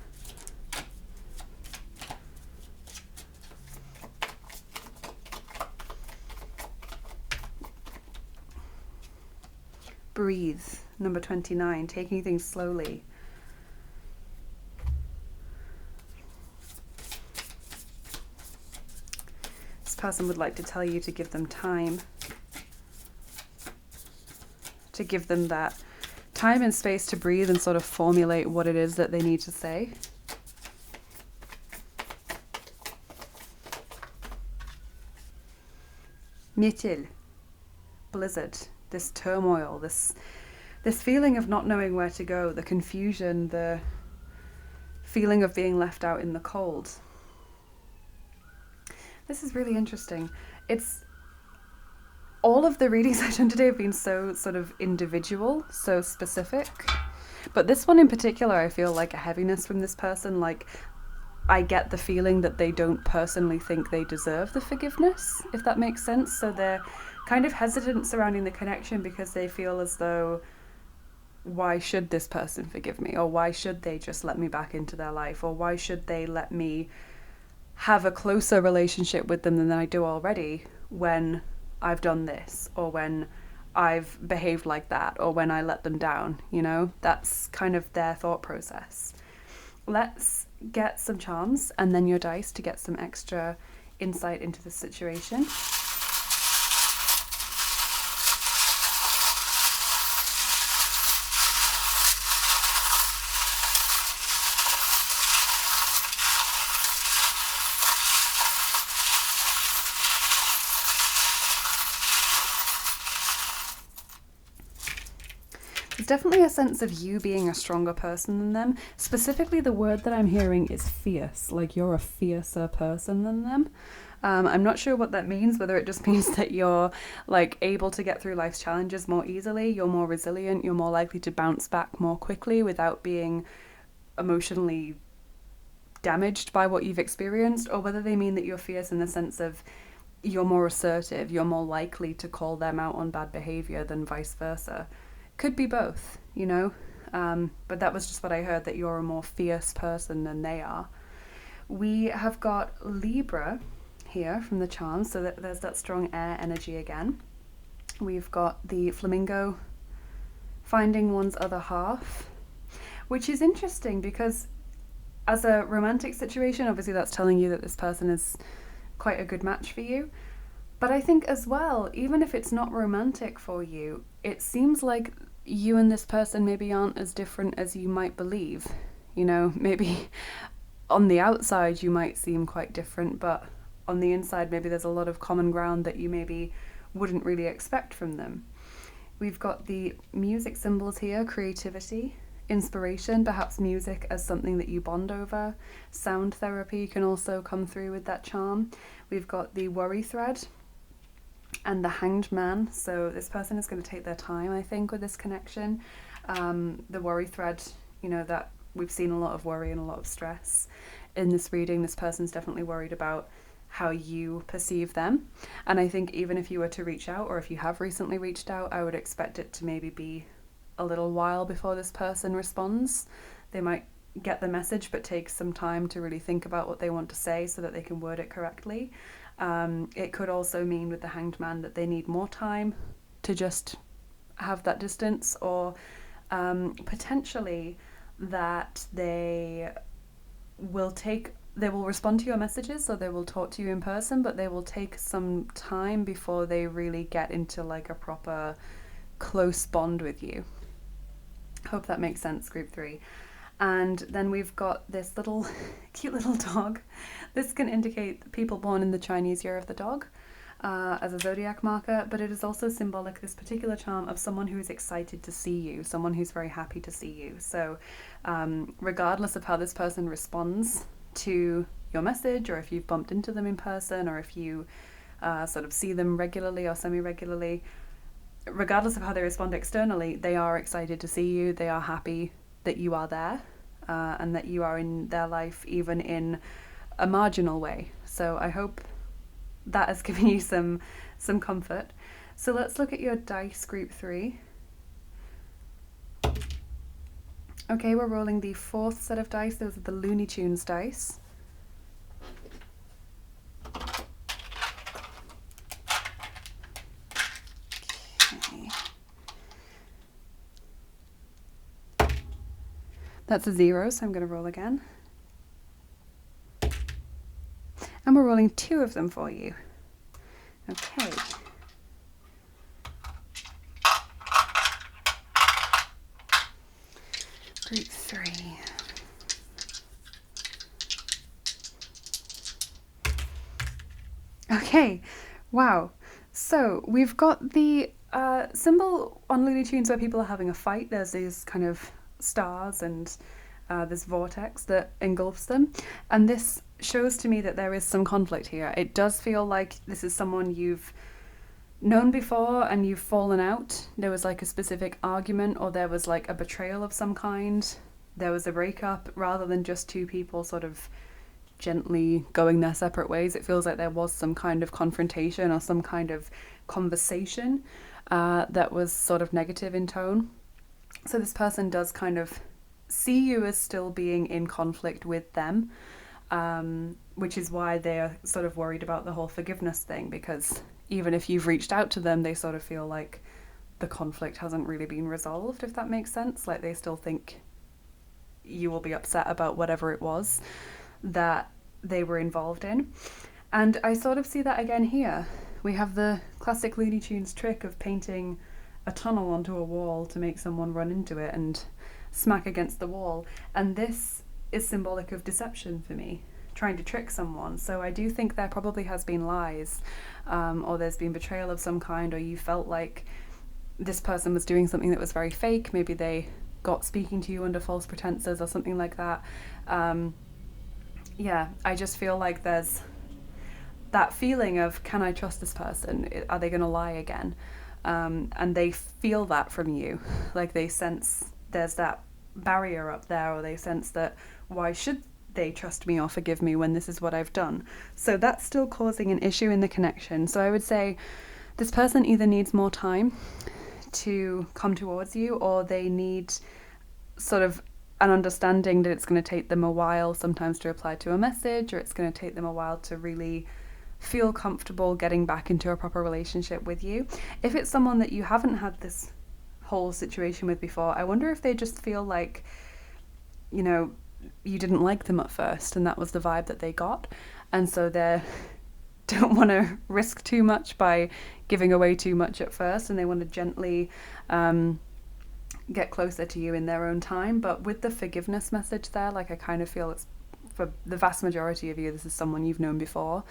Breathe, number 29, taking things slowly. This person would like to tell you to give them time, to give them that time and space to breathe and sort of formulate what it is that they need to say. Metil, blizzard. This turmoil, this feeling of not knowing where to go, the confusion, the feeling of being left out in the cold. This is really interesting. It's all of the readings I've done today have been so sort of individual, so specific. But this one in particular, I feel like a heaviness from this person. Like, I get the feeling that they don't personally think they deserve the forgiveness, if that makes sense. So they're kind of hesitant surrounding the connection because they feel as though, why should this person forgive me? Or why should they just let me back into their life? Or why should they let me have a closer relationship with them than I do already when I've done this, or when I've behaved like that, or when I let them down, you know? That's kind of their thought process. Let's get some charms and then your dice to get some extra insight into the situation. There's definitely a sense of you being a stronger person than them. Specifically, the word that I'm hearing is fierce, like you're a fiercer person than them. I'm not sure what that means, whether it just means that you're like able to get through life's challenges more easily, you're more resilient, you're more likely to bounce back more quickly without being emotionally damaged by what you've experienced, or whether they mean that you're fierce in the sense of you're more assertive, you're more likely to call them out on bad behavior than vice versa. Could be both, you know? But that was just what I heard, that you're a more fierce person than they are. We have got Libra here from the charms, so that there's that strong air energy again. We've got the flamingo, finding one's other half, which is interesting because as a romantic situation, obviously that's telling you that this person is quite a good match for you. But I think as well, even if it's not romantic for you, it seems like you and this person maybe aren't as different as you might believe. You know, maybe on the outside you might seem quite different, but on the inside maybe there's a lot of common ground that you maybe wouldn't really expect from them. We've got the music symbols here, creativity, inspiration, perhaps music as something that you bond over. Sound therapy can also come through with that charm. We've got the worry thread and the hanged man. So this person is going to take their time, I think, with this connection. The worry thread, you know, that we've seen a lot of worry and a lot of stress in this reading. This person's definitely worried about how you perceive them. And I think even if you were to reach out, or if you have recently reached out, I would expect it to maybe be a little while before this person responds. They might get the message but take some time to really think about what they want to say so that they can word it correctly. It could also mean with the hanged man that they need more time to just have that distance, or potentially that they will respond to your messages, so they will talk to you in person, but they will take some time before they really get into like a proper close bond with you. Hope that makes sense, group 3. And then we've got this little cute little dog. This can indicate people born in the Chinese year of the dog as a zodiac marker, but it is also symbolic, this particular charm, of someone who is excited to see you, someone who's very happy to see you. So regardless of how this person responds to your message, or if you've bumped into them in person, or if you sort of see them regularly or semi-regularly, regardless of how they respond externally, they are excited to see you, they are happy that you are there, and that you are in their life, even in a marginal way. So I hope that has given you some comfort. So let's look at your dice, group 3. Okay, we're rolling the 4th set of dice. Those are the Looney Tunes dice. Okay. That's a 0, so I'm going to roll again. And we're rolling 2 of them for you. Okay. Group 3. Okay, wow. So we've got the symbol on Looney Tunes where people are having a fight. There's these kind of stars and this vortex that engulfs them. And this shows to me that there is some conflict here. It does feel like this is someone you've known before and you've fallen out. There was like a specific argument, or there was like a betrayal of some kind. There was a breakup, rather than just two people sort of gently going their separate ways. It feels like there was some kind of confrontation or some kind of conversation that was sort of negative in tone. So this person does kind of see you as still being in conflict with them, which is why they're sort of worried about the whole forgiveness thing, because even if you've reached out to them, they sort of feel like the conflict hasn't really been resolved, if that makes sense. Like they still think you will be upset about whatever it was that they were involved in. And I sort of see that again here. We have the classic Looney Tunes trick of painting a tunnel onto a wall to make someone run into it and smack against the wall. And this is symbolic of deception for me, trying to trick someone. So I do think there probably has been lies, or there's been betrayal of some kind, or you felt like this person was doing something that was very fake. Maybe they got speaking to you under false pretenses or something like that. Yeah, I just feel like there's that feeling of, can I trust this person? Are they going to lie again? And they feel that from you. Like they sense there's that barrier up there, or they sense that, why should they trust me or forgive me when this is what I've done? So that's still causing an issue in the connection. So I would say this person either needs more time to come towards you, or they need sort of an understanding that it's going to take them a while sometimes to reply to a message, or it's going to take them a while to really feel comfortable getting back into a proper relationship with you. If it's someone that you haven't had this whole situation with before, I wonder if they just feel like, you know, you didn't like them at first and that was the vibe that they got, and so they don't want to risk too much by giving away too much at first, and they want to gently get closer to you in their own time. But with the forgiveness message there, like I kind of feel it's, for the vast majority of you, this is someone you've known before,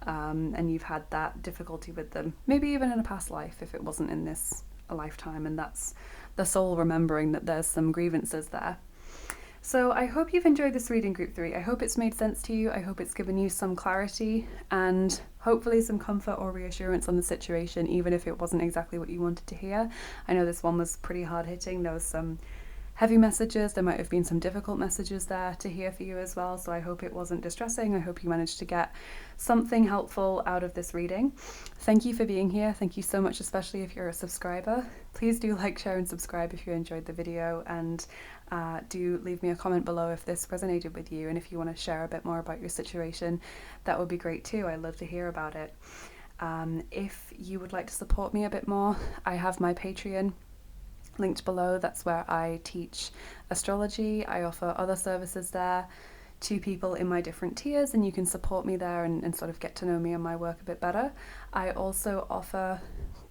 and you've had that difficulty with them, maybe even in a past life if it wasn't in this lifetime, and that's the soul remembering that there's some grievances there. So I hope you've enjoyed this reading, Group 3. I hope it's made sense to you. I hope it's given you some clarity and hopefully some comfort or reassurance on the situation, even if it wasn't exactly what you wanted to hear. I know this one was pretty hard-hitting. There was some heavy messages. There might have been some difficult messages there to hear for you as well. So I hope it wasn't distressing. I hope you managed to get something helpful out of this reading. Thank you for being here. Thank you so much, especially if you're a subscriber. Please do like, share and subscribe if you enjoyed the video, and do leave me a comment below if this resonated with you, and if you want to share a bit more about your situation, that would be great too. I'd love to hear about it. If you would like to support me a bit more, I have my Patreon linked below. That's where I teach astrology. I offer other services there to people in my different tiers, and you can support me there and sort of get to know me and my work a bit better. I also offer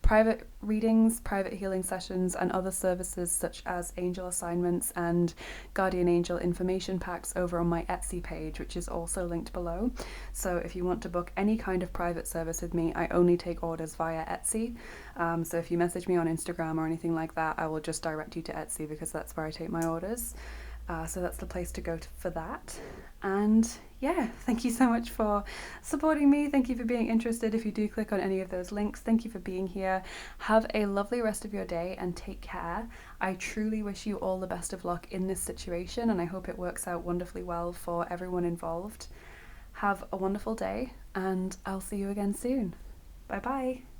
private readings, private healing sessions, and other services such as angel assignments and guardian angel information packs over on my Etsy page, which is also linked below. So if you want to book any kind of private service with me, I only take orders via Etsy. So if you message me on Instagram or anything like that, I will just direct you to Etsy because that's where I take my orders. So that's the place to go for that. And yeah, thank you so much for supporting me. Thank you for being interested. If you do click on any of those links, thank you for being here. Have a lovely rest of your day and take care. I truly wish you all the best of luck in this situation, and I hope it works out wonderfully well for everyone involved. Have a wonderful day, and I'll see you again soon. Bye bye.